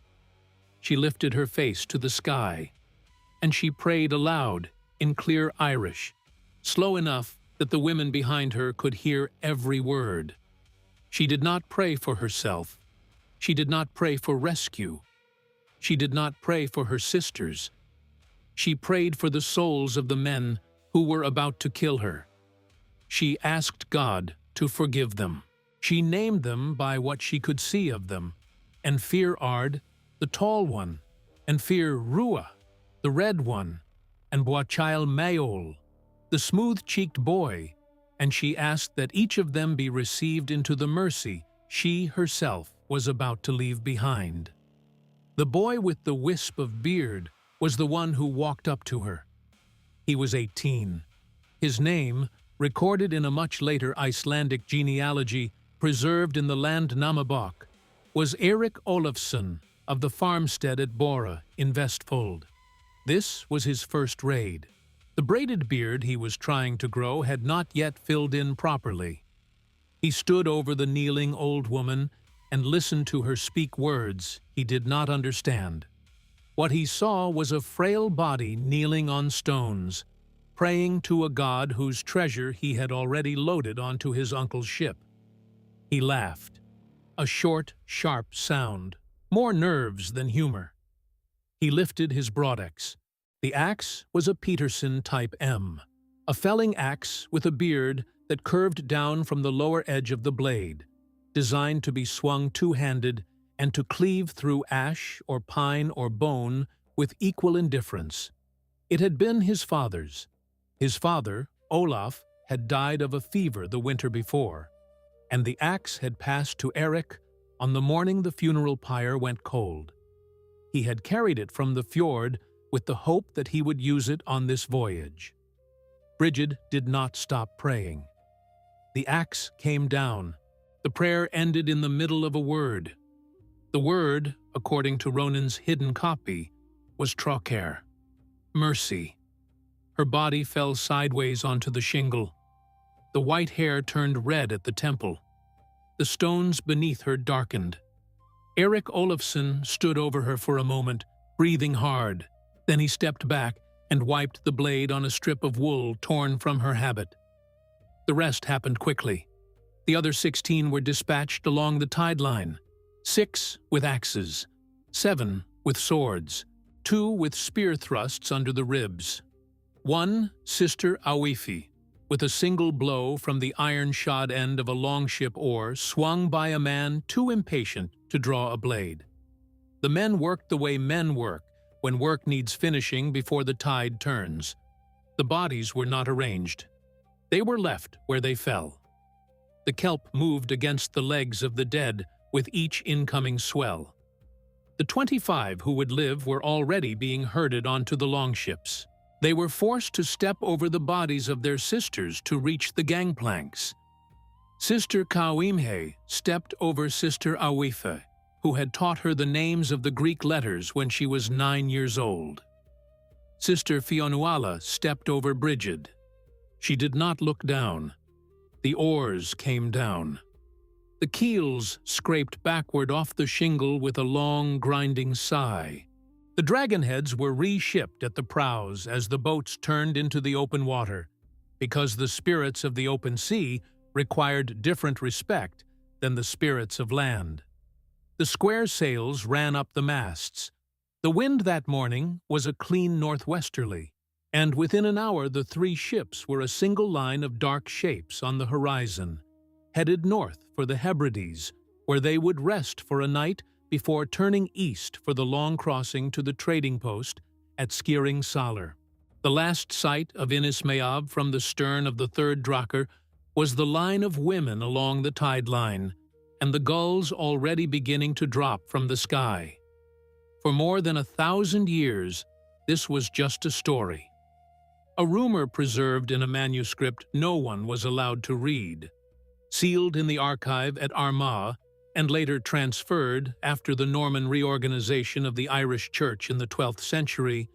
She lifted her face to the sky, and she prayed aloud in clear Irish, slow enough that the women behind her could hear every word. She did not pray for herself. She did not pray for rescue. She did not pray for her sisters. She prayed for the souls of the men who were about to kill her. She asked God to forgive them. She named them by what she could see of them, and Fear Ard, the tall one, and Fear Rua, the red one, and Boachail Mayol, the smooth-cheeked boy, and she asked that each of them be received into the mercy she herself was about to leave behind. The boy with the wisp of beard was the one who walked up to her. He was 18. His name, recorded in a much later Icelandic genealogy preserved in the Landnámabók, was Erik Olafsson of the farmstead at Bora in Vestfold. This was his first raid. The braided beard he was trying to grow had not yet filled in properly. He stood over the kneeling old woman and listened to her speak words he did not understand. What he saw was a frail body kneeling on stones, praying to a god whose treasure he had already loaded onto his uncle's ship. He laughed. A short, sharp sound, more nerves than humor. He lifted his broadaxe. The axe was a Peterson Type M, a felling axe with a beard that curved down from the lower edge of the blade, designed to be swung two-handed and to cleave through ash or pine or bone with equal indifference. It had been his father's. His father, Olaf, had died of a fever the winter before, and the axe had passed to Erik on the morning the funeral pyre went cold. He had carried it from the fjord with the hope that he would use it on this voyage. Brigid did not stop praying. The axe came down. The prayer ended in the middle of a word. The word, according to Ronan's hidden copy, was Trócaire, mercy. Her body fell sideways onto the shingle. The white hair turned red at the temple. The stones beneath her darkened. Erik Olafsson stood over her for a moment, breathing hard. Then he stepped back and wiped the blade on a strip of wool torn from her habit. The rest happened quickly. The other 16 were dispatched along the tide line, 6 with axes, 7 with swords, 2 with spear thrusts under the ribs. 1, Sister Awifi, with a single blow from the iron-shod end of a longship oar swung by a man too impatient to draw a blade. The men worked the way men work when work needs finishing before the tide turns. The bodies were not arranged. They were left where they fell. The kelp moved against the legs of the dead with each incoming swell. The 25 who would live were already being herded onto the longships. They were forced to step over the bodies of their sisters to reach the gangplanks. Sister Kawimhe stepped over Sister Awife, who had taught her the names of the Greek letters when she was 9 years old. Sister Fionuala stepped over Brigid. She did not look down. The oars came down. The keels scraped backward off the shingle with a long, grinding sigh. The dragonheads were re-shipped at the prows as the boats turned into the open water, because the spirits of the open sea required different respect than the spirits of land. The square sails ran up the masts. The wind that morning was a clean northwesterly, and within an hour the 3 ships were a single line of dark shapes on the horizon, headed north for the Hebrides, where they would rest for a night before turning east for the long crossing to the trading post at Skýring Salar. The last sight of Inis Méabh from the stern of the 3rd Drakkar was the line of women along the tide line, and the gulls already beginning to drop from the sky. For more than 1,000 years, this was just a story. A rumor preserved in a manuscript no one was allowed to read, sealed in the archive at Armagh, and later transferred, after the Norman reorganization of the Irish Church in the 12th century,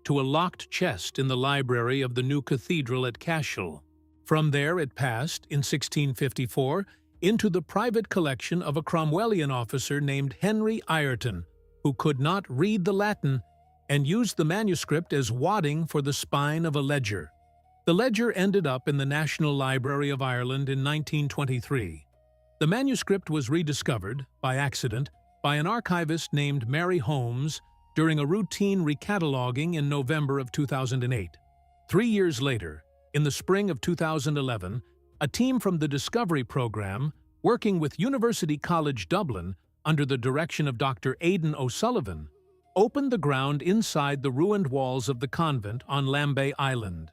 to a locked chest in the library of the new cathedral at Cashel. From there it passed, in 1654, into the private collection of a Cromwellian officer named Henry Ireton, who could not read the Latin and used the manuscript as wadding for the spine of a ledger. The ledger ended up in the National Library of Ireland in 1923. The manuscript was rediscovered, by accident, by an archivist named Mary Holmes during a routine recataloguing in November of 2008. 3 years later, in the spring of 2011, a team from the Discovery Program, working with University College Dublin under the direction of Dr. Aidan O'Sullivan, opened the ground inside the ruined walls of the convent on Lambay Island.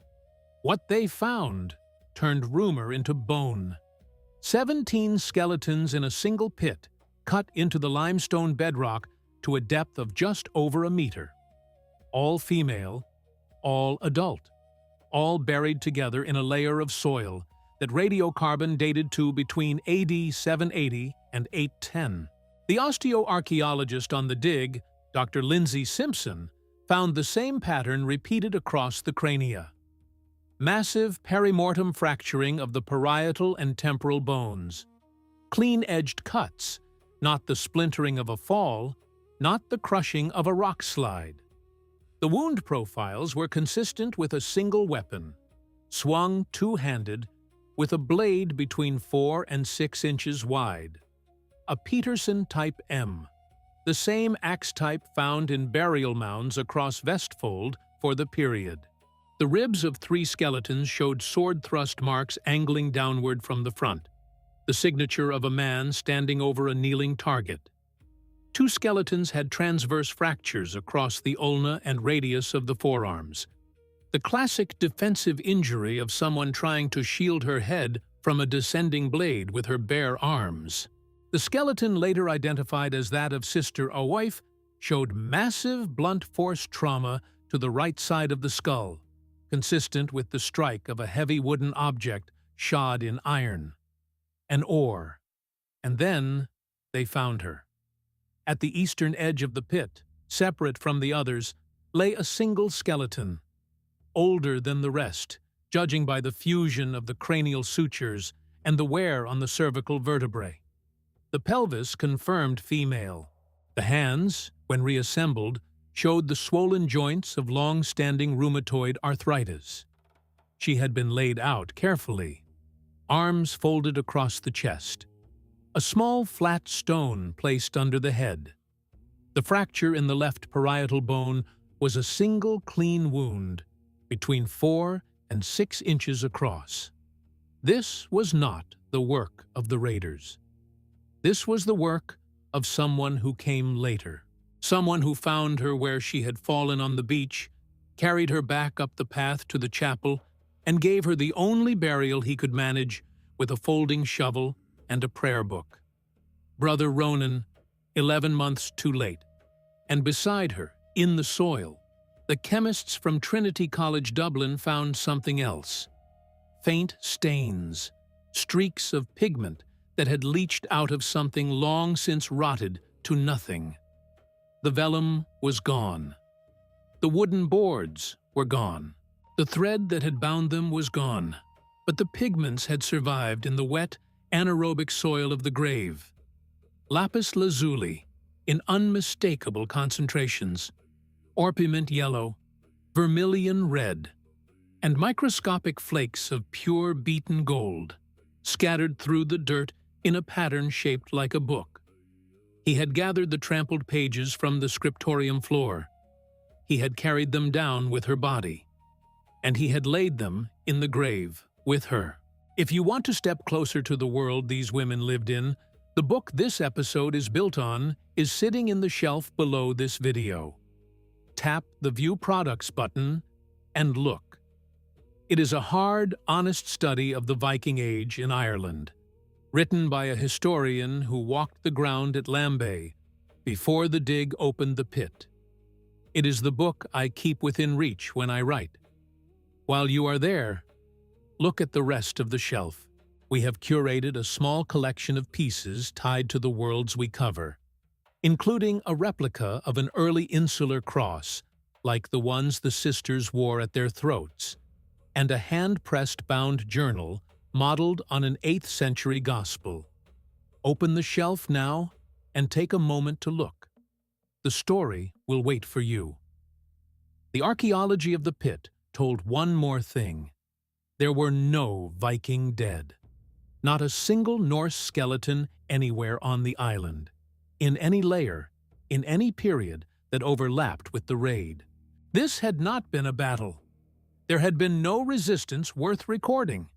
What they found turned rumor into bone. 17 skeletons in a single pit, cut into the limestone bedrock to a depth of just over a meter. All female, all adult, all buried together in a layer of soil that radiocarbon dated to between AD 780 and 810. The osteoarchaeologist on the dig, Dr. Lindsay Simpson, found the same pattern repeated across the crania. Massive perimortem fracturing of the parietal and temporal bones. Clean-edged cuts, not the splintering of a fall, not the crushing of a rock slide. The wound profiles were consistent with a single weapon, swung two-handed, with a blade between 4 and 6 inches wide. A Peterson Type M, the same axe type found in burial mounds across Vestfold for the period. The ribs of 3 skeletons showed sword thrust marks angling downward from the front, the signature of a man standing over a kneeling target. 2 skeletons had transverse fractures across the ulna and radius of the forearms, the classic defensive injury of someone trying to shield her head from a descending blade with her bare arms. The skeleton, later identified as that of Sister Owife, showed massive blunt force trauma to the right side of the skull, consistent with the strike of a heavy wooden object shod in iron. An oar. And then they found her. At the eastern edge of the pit, separate from the others, lay a single skeleton, older than the rest, judging by the fusion of the cranial sutures and the wear on the cervical vertebrae. The pelvis confirmed female. The hands, when reassembled, showed the swollen joints of long-standing rheumatoid arthritis. She had been laid out carefully, arms folded across the chest, a small flat stone placed under the head. The fracture in the left parietal bone was a single clean wound, between 4 and 6 inches across. This was not the work of the raiders. This was the work of someone who came later. Someone who found her where she had fallen on the beach, carried her back up the path to the chapel, and gave her the only burial he could manage with a folding shovel and a prayer book. Brother Ronan, 11 months too late. And beside her, in the soil, the chemists from Trinity College Dublin found something else. Faint stains, streaks of pigment that had leached out of something long since rotted to nothing. The vellum was gone. The wooden boards were gone. The thread that had bound them was gone. But the pigments had survived in the wet, anaerobic soil of the grave. Lapis lazuli, in unmistakable concentrations, orpiment yellow, vermilion red, and microscopic flakes of pure beaten gold, scattered through the dirt in a pattern shaped like a book. He had gathered the trampled pages from the scriptorium floor. He had carried them down with her body, and he had laid them in the grave with her. If you want to step closer to the world these women lived in, the book this episode is built on is sitting in the shelf below this video. Tap the View Products button and look. It is a hard, honest study of the Viking Age in Ireland, written by a historian who walked the ground at Lambay before the dig opened the pit. It is the book I keep within reach when I write. While you are there, look at the rest of the shelf. We have curated a small collection of pieces tied to the worlds we cover, including a replica of an early insular cross, like the ones the sisters wore at their throats, and a hand-pressed bound journal modeled on an 8th century gospel. Open the shelf now and take a moment to look. The story will wait for you. The archaeology of the pit told one more thing. There were no Viking dead. Not a single Norse skeleton anywhere on the island, in any layer, in any period that overlapped with the raid. This had not been a battle. There had been no resistance worth recording.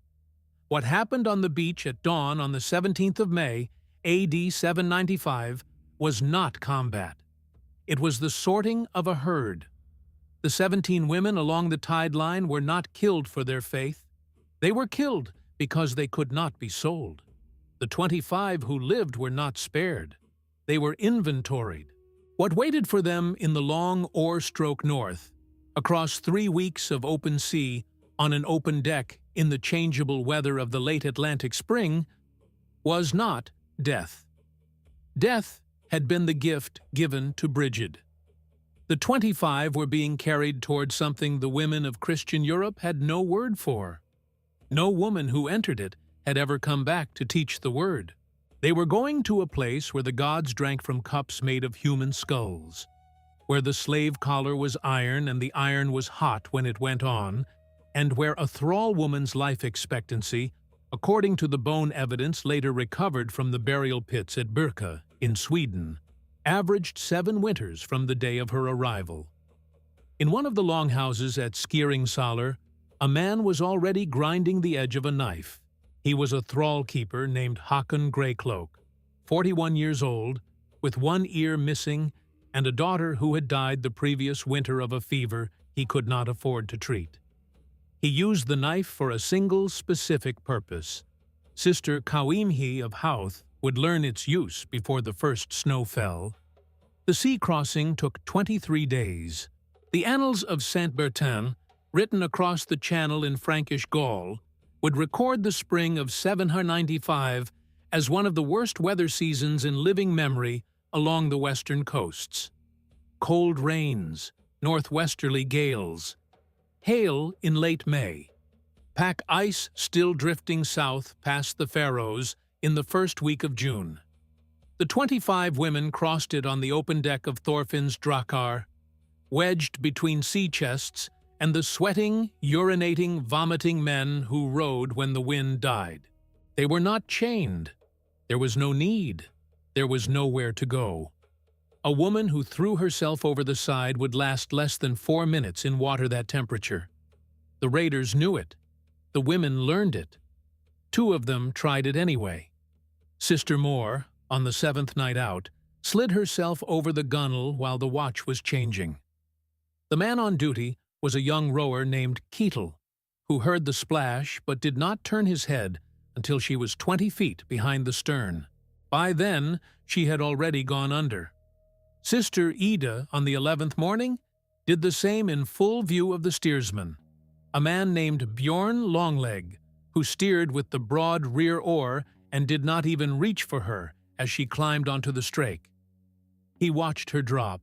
What happened on the beach at dawn on the 17th of May, AD 795, was not combat. It was the sorting of a herd. The 17 women along the tide line were not killed for their faith. They were killed because they could not be sold. The 25 who lived were not spared. They were inventoried. What waited for them in the long oar-stroke north, across 3 weeks of open sea, on an open deck in the changeable weather of the late Atlantic spring, was not death. Death had been the gift given to Brigid. The 25 were being carried toward something the women of Christian Europe had no word for. No woman who entered it had ever come back to teach the word. They were going to a place where the gods drank from cups made of human skulls, where the slave collar was iron and the iron was hot when it went on, and where a thrall woman's life expectancy, according to the bone evidence later recovered from the burial pits at Birka in Sweden, averaged 7 winters from the day of her arrival. In one of the longhouses at Skieringsaler, a man was already grinding the edge of a knife. He was a thrall keeper named Håkon Greycloak, 41 years old, with one ear missing and a daughter who had died the previous winter of a fever he could not afford to treat. He used the knife for a single specific purpose. Sister Kawimhi of Houth would learn its use before the first snow fell. The sea crossing took 23 days. The Annals of Saint-Bertin, written across the channel in Frankish Gaul, would record the spring of 795 as one of the worst weather seasons in living memory along the western coasts. Cold rains, northwesterly gales, hail in late May, pack ice still drifting south past the Faroes in the first week of June. The 25 women crossed it on the open deck of Thorfinn's Drakar, wedged between sea chests and the sweating, urinating, vomiting men who rowed when the wind died. They were not chained. There was no need. There was nowhere to go. A woman who threw herself over the side would last less than 4 minutes in water that temperature. The raiders knew it. The women learned it. 2 of them tried it anyway. Sister Moore, on the 7th night out, slid herself over the gunwale while the watch was changing. The man on duty was a young rower named Keetle, who heard the splash but did not turn his head until she was 20 feet behind the stern. By then, she had already gone under. Sister Ida, on the 11th morning, did the same in full view of the steersman, a man named Bjorn Longleg, who steered with the broad rear oar and did not even reach for her as she climbed onto the strake. He watched her drop.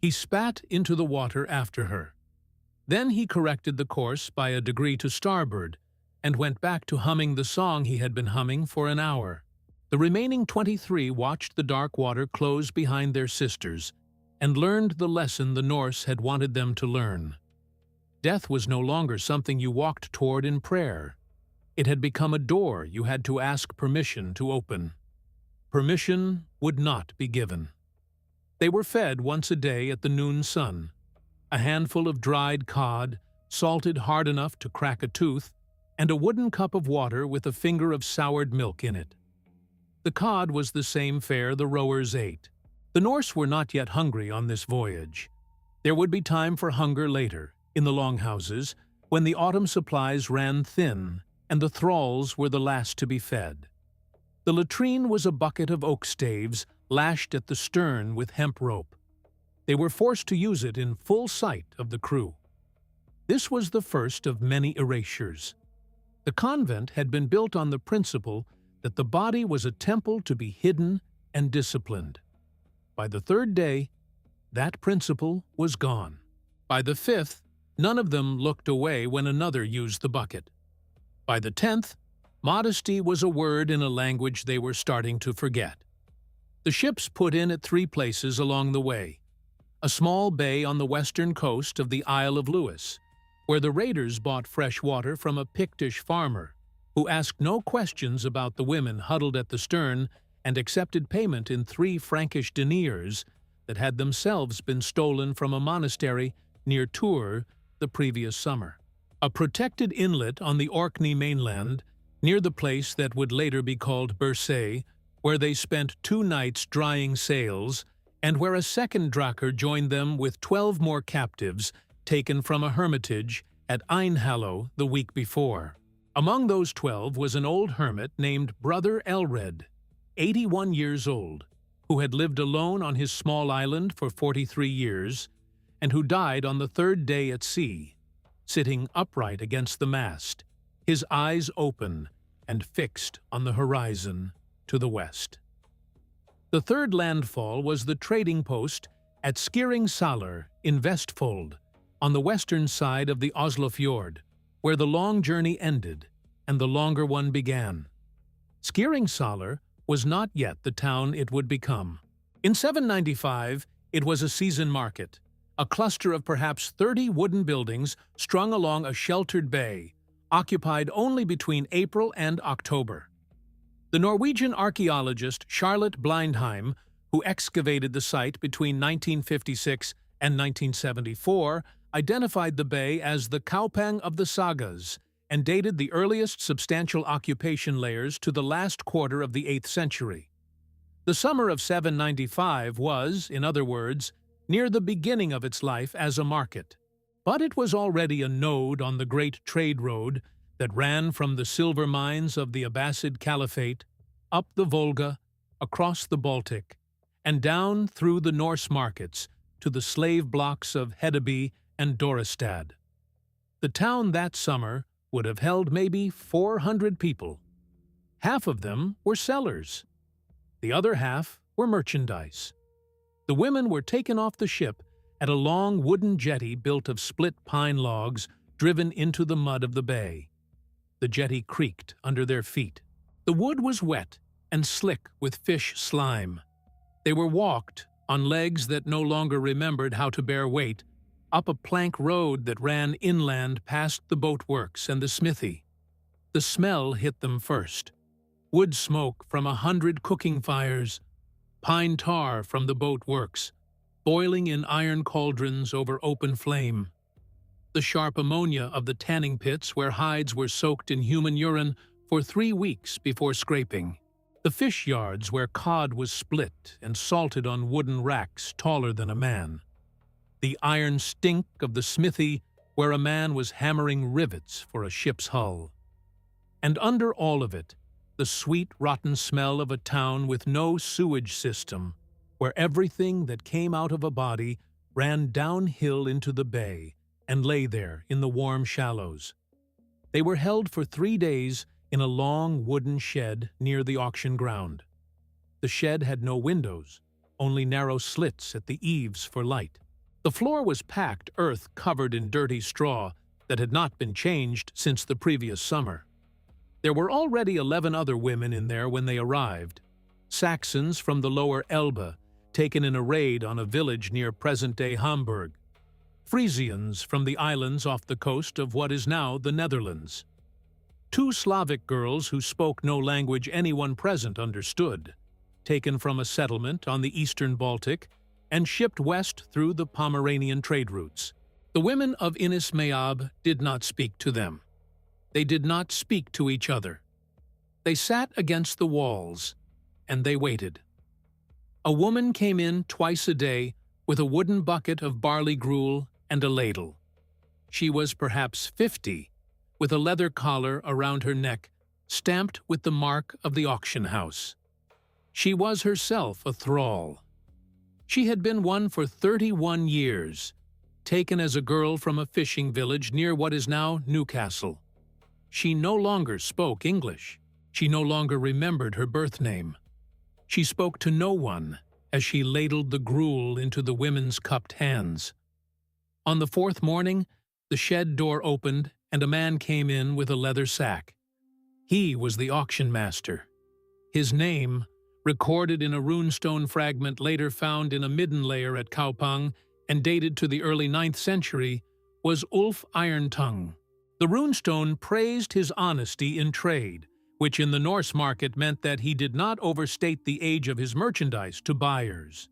He spat into the water after her. Then he corrected the course by a degree to starboard and went back to humming the song he had been humming for an hour. The remaining 23 watched the dark water close behind their sisters and learned the lesson the Norse had wanted them to learn. Death was no longer something you walked toward in prayer. It had become a door you had to ask permission to open. Permission would not be given. They were fed once a day at the noon sun. A handful of dried cod, salted hard enough to crack a tooth, and a wooden cup of water with a finger of soured milk in it. The cod was the same fare the rowers ate. The Norse were not yet hungry on this voyage. There would be time for hunger later, in the longhouses, when the autumn supplies ran thin and the thralls were the last to be fed. The latrine was a bucket of oak staves lashed at the stern with hemp rope. They were forced to use it in full sight of the crew. This was the first of many erasures. The convent had been built on the principle that the body was a temple to be hidden and disciplined. By the 3rd day, that principle was gone. By the 5th, none of them looked away when another used the bucket. By the 10th, modesty was a word in a language they were starting to forget. The ships put in at 3 places along the way. A small bay on the western coast of the Isle of Lewis, where the raiders bought fresh water from a Pictish farmer, who asked no questions about the women huddled at the stern and accepted payment in 3 Frankish deniers that had themselves been stolen from a monastery near Tours the previous summer. A protected inlet on the Orkney mainland, near the place that would later be called Bersay, where they spent 2 nights drying sails, and where a second drakkar joined them with 12 more captives taken from a hermitage at Einhallow the week before. Among those 12 was an old hermit named Brother Elred, 81 years old, who had lived alone on his small island for 43 years, and who died on the third day at sea, sitting upright against the mast, his eyes open and fixed on the horizon to the west. The third landfall was the trading post at Skiringssalur in Vestfold, on the western side of the Oslofjord, where the long journey ended and the longer one began. Skiringssalur was not yet the town it would become. In 795, it was a season market, a cluster of perhaps 30 wooden buildings strung along a sheltered bay, occupied only between April and October. The Norwegian archaeologist Charlotte Blindheim, who excavated the site between 1956 and 1974, identified the bay as the Kaupang of the Sagas and dated the earliest substantial occupation layers to the last quarter of the 8th century. The summer of 795 was, in other words, near the beginning of its life as a market. But it was already a node on the great trade road that ran from the silver mines of the Abbasid Caliphate, up the Volga, across the Baltic, and down through the Norse markets to the slave blocks of Hedeby and Dorestad. The town that summer would have held maybe 400 people. Half of them were sellers. The other half were merchandise. The women were taken off the ship at a long wooden jetty built of split pine logs driven into the mud of the bay. The jetty creaked under their feet. The wood was wet and slick with fish slime. They were walked, on legs that no longer remembered how to bear weight, up a plank road that ran inland past the boatworks and the smithy. The smell hit them first. Wood smoke from 100 cooking fires, pine tar from the boatworks, boiling in iron cauldrons over open flame. The sharp ammonia of the tanning pits where hides were soaked in human urine for 3 weeks before scraping. The fish yards where cod was split and salted on wooden racks taller than a man. The iron stink of the smithy where a man was hammering rivets for a ship's hull. And under all of it, the sweet, rotten smell of a town with no sewage system, where everything that came out of a body ran downhill into the bay and lay there in the warm shallows. They were held for 3 days in a long wooden shed near the auction ground. The shed had no windows, only narrow slits at the eaves for light. The floor was packed earth covered in dirty straw that had not been changed since the previous summer. There were already 11 other women in there when they arrived, Saxons from the lower Elbe, taken in a raid on a village near present-day Hamburg, Frisians from the islands off the coast of what is now the Netherlands, 2 Slavic girls who spoke no language anyone present understood, taken from a settlement on the eastern Baltic and shipped west through the Pomeranian trade routes. The women of Inis Méabh did not speak to them. They did not speak to each other. They sat against the walls, and they waited. A woman came in twice a day with a wooden bucket of barley gruel and a ladle. She was perhaps 50, with a leather collar around her neck, stamped with the mark of the auction house. She was herself a thrall. She had been one for 31 years, taken as a girl from a fishing village near what is now Newcastle. She no longer spoke English. She no longer remembered her birth name. She spoke to no one as she ladled the gruel into the women's cupped hands. On the 4th morning, the shed door opened and a man came in with a leather sack. He was the auction master. His name, recorded in a runestone fragment later found in a midden layer at Kaupang and dated to the early 9th century, was Ulf Irontongue. The runestone praised his honesty in trade, which in the Norse market meant that he did not overstate the age of his merchandise to buyers.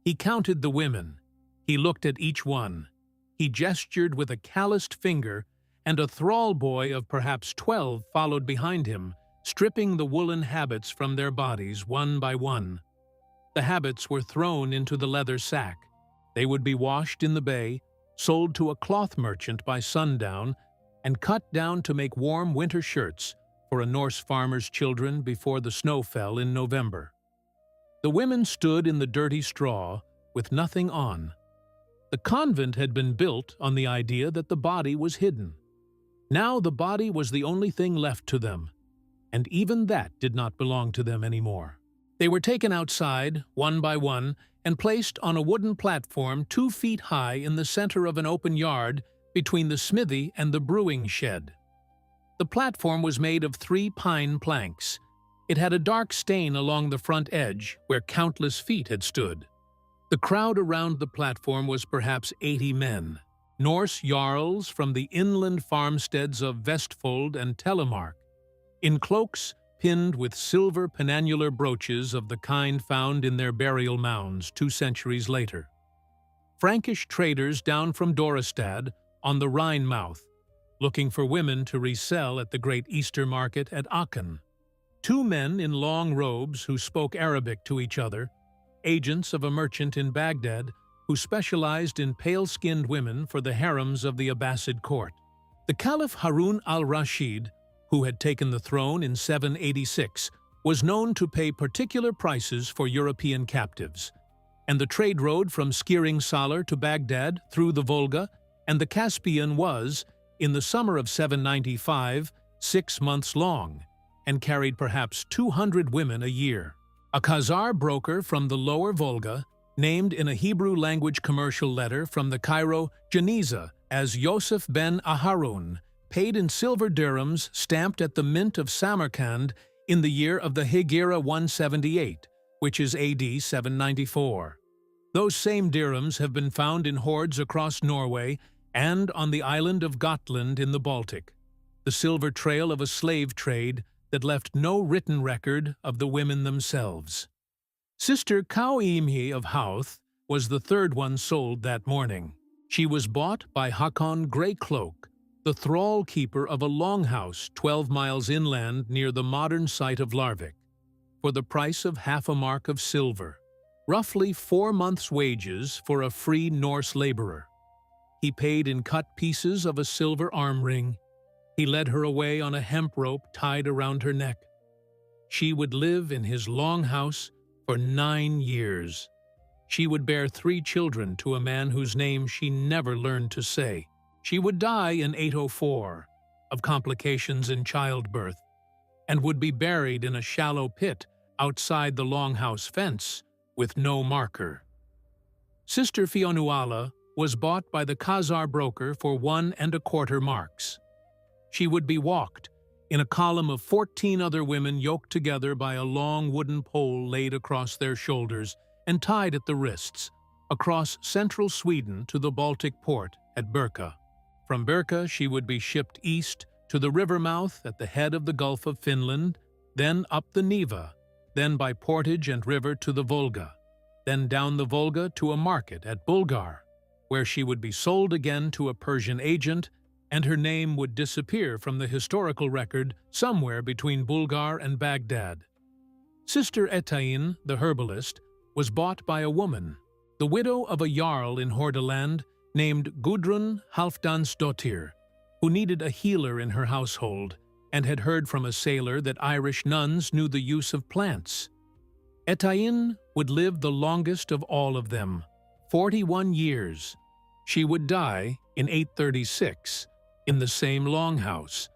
He counted the women. He looked at each one. He gestured with a calloused finger, and a thrall boy of perhaps 12 followed behind him, stripping the woolen habits from their bodies one by one. The habits were thrown into the leather sack. They would be washed in the bay, sold to a cloth merchant by sundown, and cut down to make warm winter shirts for a Norse farmer's children before the snow fell in November. The women stood in the dirty straw with nothing on. The convent had been built on the idea that the body was hidden. Now the body was the only thing left to them, and even that did not belong to them anymore. They were taken outside, one by one, and placed on a wooden platform 2 feet high in the center of an open yard between the smithy and the brewing shed. The platform was made of 3 pine planks. It had a dark stain along the front edge where countless feet had stood. The crowd around the platform was perhaps 80 men, Norse jarls from the inland farmsteads of Vestfold and Telemark, in cloaks pinned with silver penannular brooches of the kind found in their burial mounds 2 centuries later. Frankish traders down from Dorestad on the Rhine mouth, looking for women to resell at the great Easter market at Aachen. 2 men in long robes who spoke Arabic to each other, agents of a merchant in Baghdad who specialized in pale-skinned women for the harems of the Abbasid court. The Caliph Harun al-Rashid, who had taken the throne in 786, was known to pay particular prices for European captives, and the trade road from Skiring Salar to Baghdad through the Volga and the Caspian was, in the summer of 795, 6 months long, and carried perhaps 200 women a year. A Khazar broker from the lower Volga, named in a Hebrew-language commercial letter from the Cairo Geniza as Yosef ben Aharun, paid in silver dirhams stamped at the mint of Samarkand in the year of the Hegira 178, which is AD 794. Those same dirhams have been found in hoards across Norway and on the island of Gotland in the Baltic, the silver trail of a slave trade that left no written record of the women themselves. Sister Kauimhi of Howth was the 3rd one sold that morning. She was bought by Hakon Greycloak, the thrall keeper of a longhouse 12 miles inland near the modern site of Larvik, for the price of half a mark of silver, roughly 4 months' wages for a free Norse laborer. He paid in cut pieces of a silver arm ring. He led her away on a hemp rope tied around her neck. She would live in his longhouse for 9 years. She would bear 3 children to a man whose name she never learned to say. She would die in 804 of complications in childbirth, and would be buried in a shallow pit outside the longhouse fence with no marker. Sister Fionuala was bought by the Khazar broker for 1 1/4 marks. She would be walked in a column of 14 other women yoked together by a long wooden pole laid across their shoulders and tied at the wrists, across central Sweden to the Baltic port at Birka. From Birka she would be shipped east to the river mouth at the head of the Gulf of Finland, then up the Neva, then by portage and river to the Volga, then down the Volga to a market at Bulgar, where she would be sold again to a Persian agent, and her name would disappear from the historical record somewhere between Bulgar and Baghdad. Sister Etaine, the herbalist, was bought by a woman, the widow of a jarl in Hordaland named Gudrun Halfdansdottir, who needed a healer in her household and had heard from a sailor that Irish nuns knew the use of plants. Etaine would live the longest of all of them, 41 years. She would die in 836 in the same longhouse,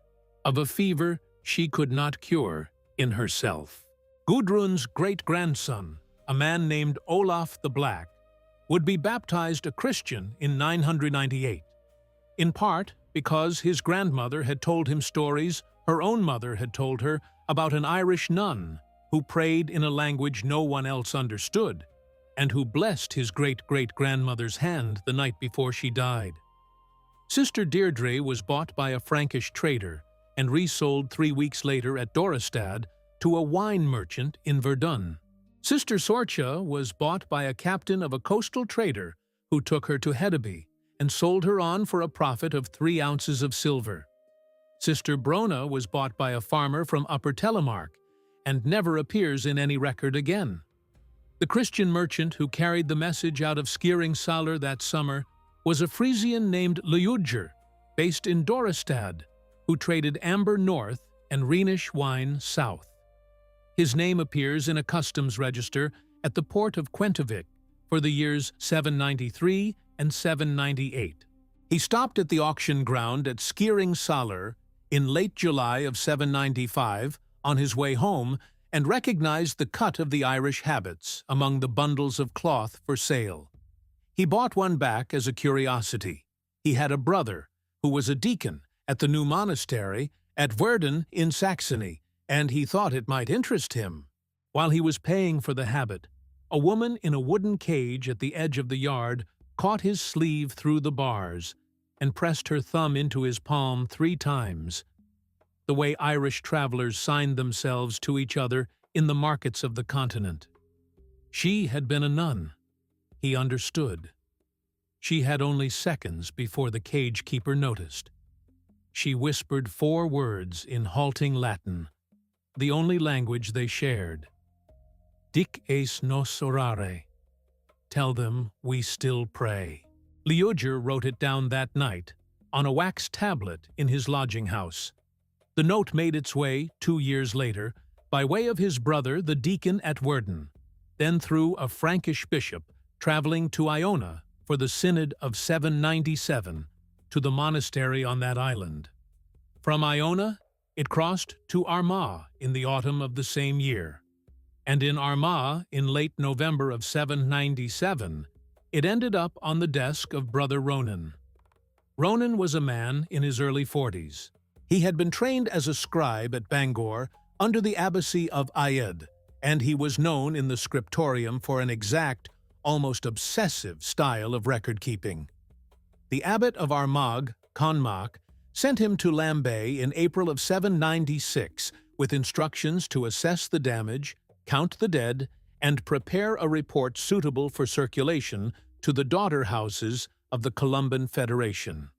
of a fever she could not cure in herself. Gudrun's great-grandson, a man named Olaf the Black, would be baptized a Christian in 998, in part because his grandmother had told him stories her own mother had told her about an Irish nun who prayed in a language no one else understood, and who blessed his great-great-grandmother's hand the night before she died. Sister Deirdre was bought by a Frankish trader and resold 3 weeks later at Dorestad to a wine merchant in Verdun. Sister Sorcha was bought by a captain of a coastal trader who took her to Hedeby and sold her on for a profit of 3 ounces of silver. Sister Brona was bought by a farmer from Upper Telemark and never appears in any record again. The Christian merchant who carried the message out of Skering-Salar that summer was a Frisian named Liudger, based in Dorestad, who traded amber north and Rhenish wine south. His name appears in a customs register at the port of Quentivik for the years 793 and 798. He stopped at the auction ground at Skering-Salar in late July of 795 on his way home and recognized the cut of the Irish habits among the bundles of cloth for sale. He bought one back as a curiosity. He had a brother who was a deacon at the new monastery at Werden in Saxony, and he thought it might interest him. While he was paying for the habit, a woman in a wooden cage at the edge of the yard caught his sleeve through the bars and pressed her thumb into his palm 3 times, the way Irish travelers signed themselves to each other in the markets of the continent. She had been a nun. He understood. She had only seconds before the cage-keeper noticed. She whispered 4 words in halting Latin, the only language they shared. Dic es nos orare. Tell them we still pray. Liudger wrote it down that night on a wax tablet in his lodging house. The note made its way 2 years later by way of his brother, the deacon at Werden, then through a Frankish bishop traveling to Iona for the Synod of 797 to the monastery on that island. From Iona, it crossed to Armagh in the autumn of the same year, and in Armagh, in late November of 797, it ended up on the desk of Brother Ronan. Ronan was a man in his early 40s. He had been trained as a scribe at Bangor under the abbacy of Ayed, and he was known in the scriptorium for an exact, almost obsessive style of record-keeping. The abbot of Armagh, Conmach, sent him to Lambay in April of 796 with instructions to assess the damage, count the dead, and prepare a report suitable for circulation to the daughter houses of the Columban Federation.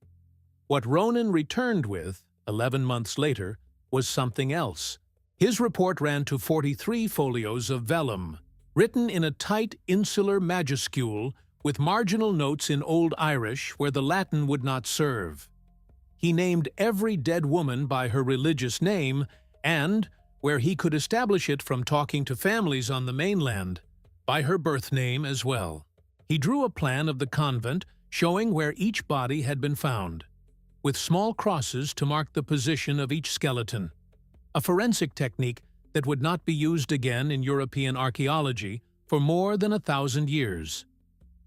What Ronan returned with, 11 months later, was something else. His report ran to 43 folios of vellum, written in a tight insular majuscule with marginal notes in Old Irish where the Latin would not serve. He named every dead woman by her religious name and, where he could establish it from talking to families on the mainland, by her birth name as well. He drew a plan of the convent showing where each body had been found, with small crosses to mark the position of each skeleton, a forensic technique that would not be used again in European archaeology for more than 1,000 years.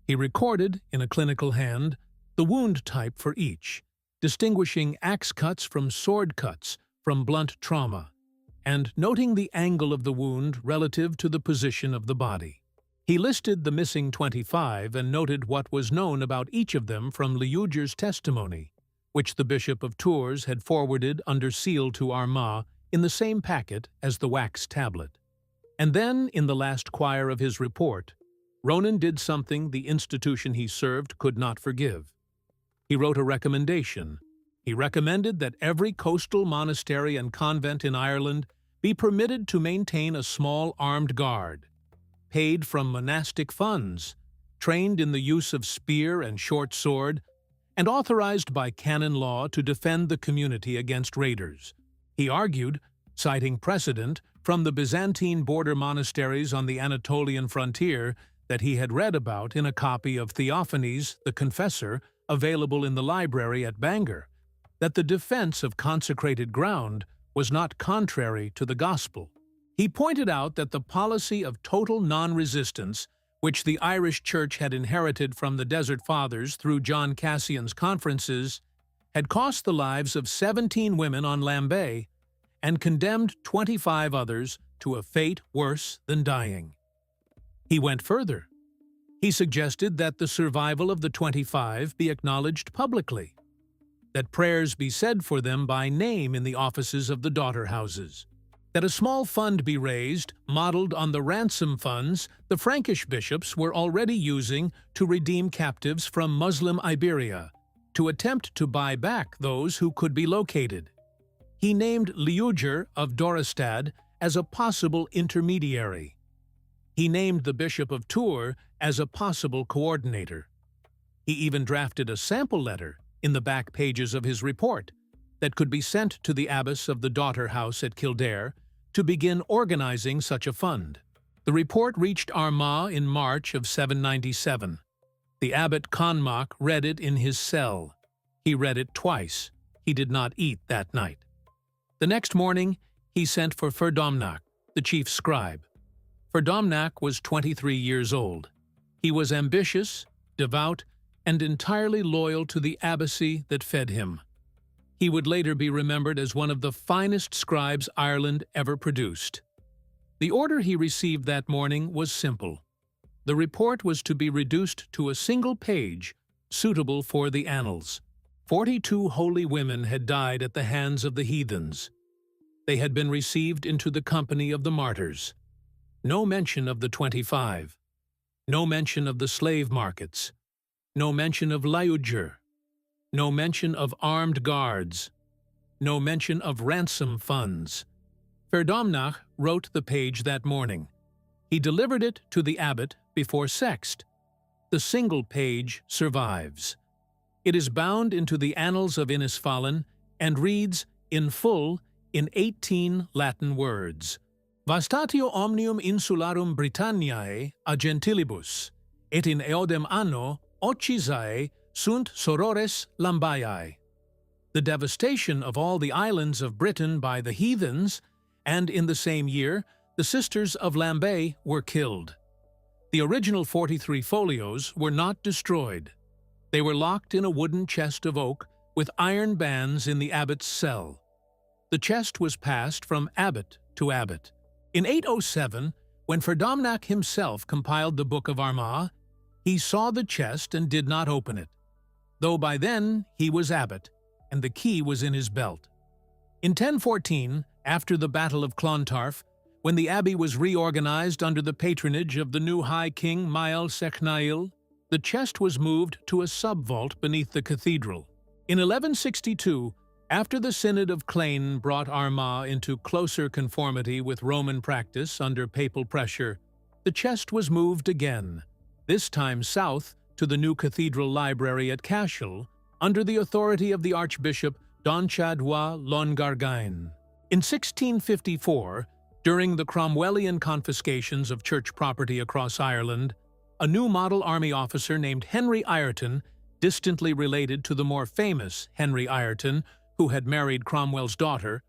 He recorded, in a clinical hand, the wound type for each, distinguishing axe cuts from sword cuts from blunt trauma, and noting the angle of the wound relative to the position of the body. He listed the missing 25 and noted what was known about each of them from Liudger's testimony, which the Bishop of Tours had forwarded under seal to Armagh in the same packet as the wax tablet. And then, in the last quire of his report, Ronan did something the institution he served could not forgive. He wrote a recommendation. He recommended that every coastal monastery and convent in Ireland be permitted to maintain a small armed guard, paid from monastic funds, trained in the use of spear and short sword, and authorized by canon law to defend the community against raiders. He argued, citing precedent from the Byzantine border monasteries on the Anatolian frontier that he had read about in a copy of Theophanes the Confessor available in the library at Bangor, that the defense of consecrated ground was not contrary to the gospel. He pointed out that the policy of total non-resistance, which the Irish Church had inherited from the Desert Fathers through John Cassian's conferences, had cost the lives of 17 women on Lambay and condemned 25 others to a fate worse than dying. He went further. He suggested that the survival of the 25 be acknowledged publicly, that prayers be said for them by name in the offices of the daughter houses, that a small fund be raised, modeled on the ransom funds the Frankish bishops were already using to redeem captives from Muslim Iberia, to attempt to buy back those who could be located. He named Liudger of Dorestad as a possible intermediary. He named the Bishop of Tours as a possible coordinator. He even drafted a sample letter in the back pages of his report that could be sent to the abbess of the daughter house at Kildare to begin organizing such a fund. The report reached Armagh in March of 797. The abbot Conmach read it in his cell. He read it twice. He did not eat that night. The next morning, he sent for Ferdomnach, the chief scribe. Ferdomnach was 23 years old. He was ambitious, devout, and entirely loyal to the abbacy that fed him. He would later be remembered as one of the finest scribes Ireland ever produced. The order he received that morning was simple. The report was to be reduced to a single page, suitable for the annals. 42 holy women had died at the hands of the heathens. They had been received into the company of the martyrs. No mention of the 25. No mention of the slave markets. No mention of liudger. No mention of armed guards. No mention of ransom funds. Ferdomnach wrote the page that morning. He delivered it to the abbot before Sext. The single page survives. It is bound into the annals of Inis Méabh and reads, in full, in 18 Latin words. Vastatio omnium insularum Britanniae a gentilibus, et in eodem anno occisae sunt sorores Lambayae. The devastation of all the islands of Britain by the heathens, and in the same year, the sisters of Lambay were killed. The original 43 folios were not destroyed. They were locked in a wooden chest of oak with iron bands in the abbot's cell. The chest was passed from abbot to abbot. In 807, when Ferdomnach himself compiled the Book of Armagh, he saw the chest and did not open it, though by then he was abbot, and the key was in his belt. In 1014, after the Battle of Clontarf, when the abbey was reorganized under the patronage of the new High King Mael Secnail, the chest was moved to a sub-vault beneath the cathedral. In 1162, after the Synod of Clane brought Armagh into closer conformity with Roman practice under papal pressure, the chest was moved again, this time south to the new cathedral library at Cashel, under the authority of the Archbishop Donchadois Longargain. In 1654, during the Cromwellian confiscations of church property across Ireland, a new model army officer named Henry Ireton, distantly related to the more famous Henry Ireton, who had married Cromwell's daughter,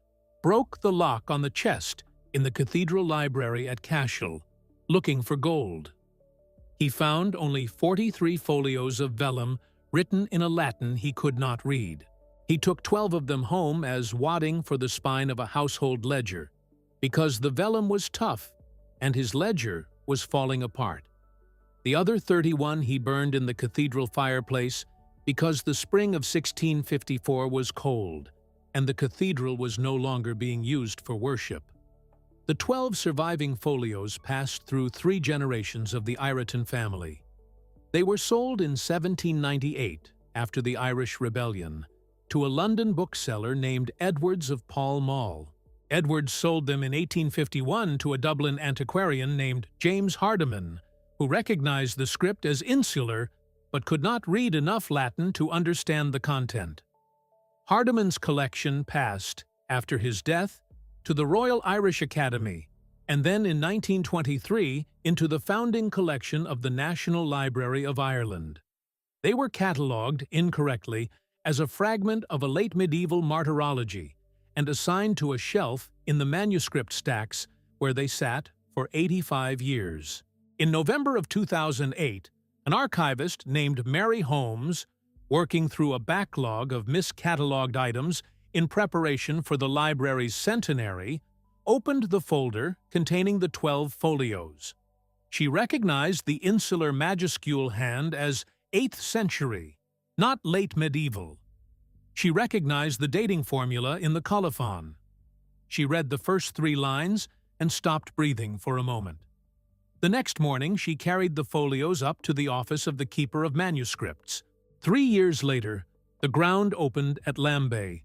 broke the lock on the chest in the cathedral library at Cashel, looking for gold. He found only 43 folios of vellum written in a Latin he could not read. He took 12 of them home as wadding for the spine of a household ledger, because the vellum was tough and his ledger was falling apart. The other 31 he burned in the cathedral fireplace because the spring of 1654 was cold and the cathedral was no longer being used for worship. The 12 surviving folios passed through 3 generations of the Ireton family. They were sold in 1798, after the Irish Rebellion, to a London bookseller named Edwards of Pall Mall. Edwards sold them in 1851 to a Dublin antiquarian named James Hardiman, who recognized the script as insular but could not read enough Latin to understand the content. Hardiman's collection passed, after his death, to the Royal Irish Academy, and then in 1923 into the founding collection of the National Library of Ireland. They were catalogued, incorrectly, as a fragment of a late medieval martyrology and assigned to a shelf in the manuscript stacks where they sat for 85 years. In November of 2008, an archivist named Mary Holmes, working through a backlog of miscatalogued items in preparation for the library's centenary, opened the folder containing the 12 folios. She recognized the insular majuscule hand as 8th century, not late medieval. She recognized the dating formula in the colophon. She read the first 3 lines and stopped breathing for a moment. The next morning, she carried the folios up to the office of the Keeper of Manuscripts. 3 years later, the ground opened at Lambay,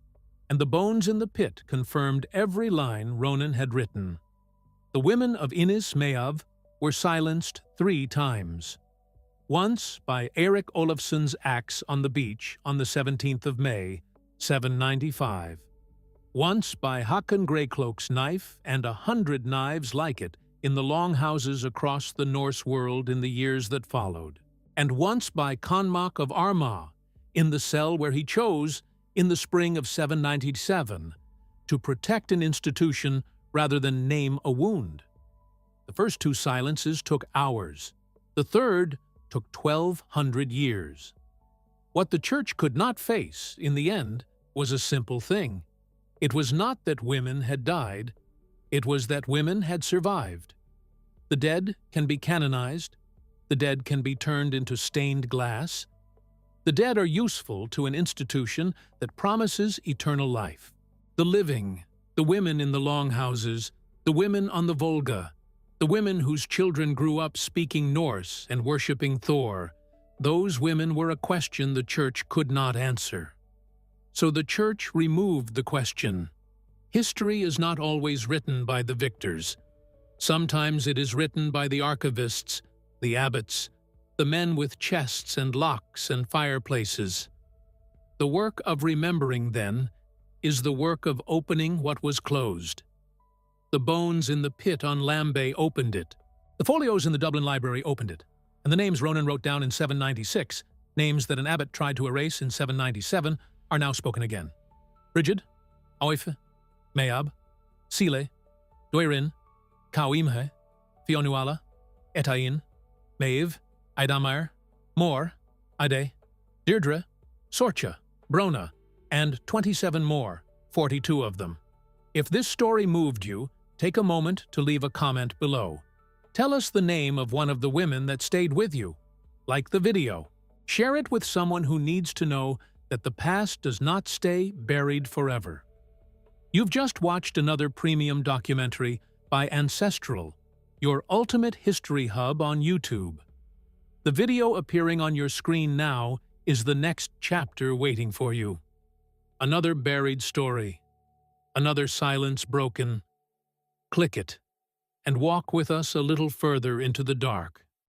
and the bones in the pit confirmed every line Ronan had written. The women of Inis Méabh, were silenced 3 times. Once by Eirik Olafsson's axe on the beach on the 17th of May, 795. Once by Håkon Greycloak's knife and 100 knives like it in the longhouses across the Norse world in the years that followed. And once by Conmach of Armagh in the cell where he chose, in the spring of 797, to protect an institution rather than name a wound. The first 2 silences took hours. The third took 1,200 years. What the Church could not face, in the end, was a simple thing. It was not that women had died, it was that women had survived. The dead can be canonized, the dead can be turned into stained glass. The dead are useful to an institution that promises eternal life. The living, the women in the longhouses, the women on the Volga, the women whose children grew up speaking Norse and worshipping Thor, those women were a question the Church could not answer. So the Church removed the question. History is not always written by the victors. Sometimes it is written by the archivists, the abbots, the men with chests and locks and fireplaces. The work of remembering, then, is the work of opening what was closed. The bones in the pit on Lambay opened it. The folios in the Dublin Library opened it. And the names Ronan wrote down in 796, names that an abbot tried to erase in 797, are now spoken again. Brigid, Oife, Méabh, Sile, Doirin, Cowimhe, Fionuala, Etain, Maeve, Idamir, Mor, Ide, Deirdre, Sorcha, Brona, and 27 more, 42 of them. If this story moved you, take a moment to leave a comment below. Tell us the name of one of the women that stayed with you. Like the video. Share it with someone who needs to know that the past does not stay buried forever. You've just watched another premium documentary by Ancestral, your ultimate history hub on YouTube. The video appearing on your screen now is the next chapter waiting for you. Another buried story. Another silence broken. Click it and walk with us a little further into the dark.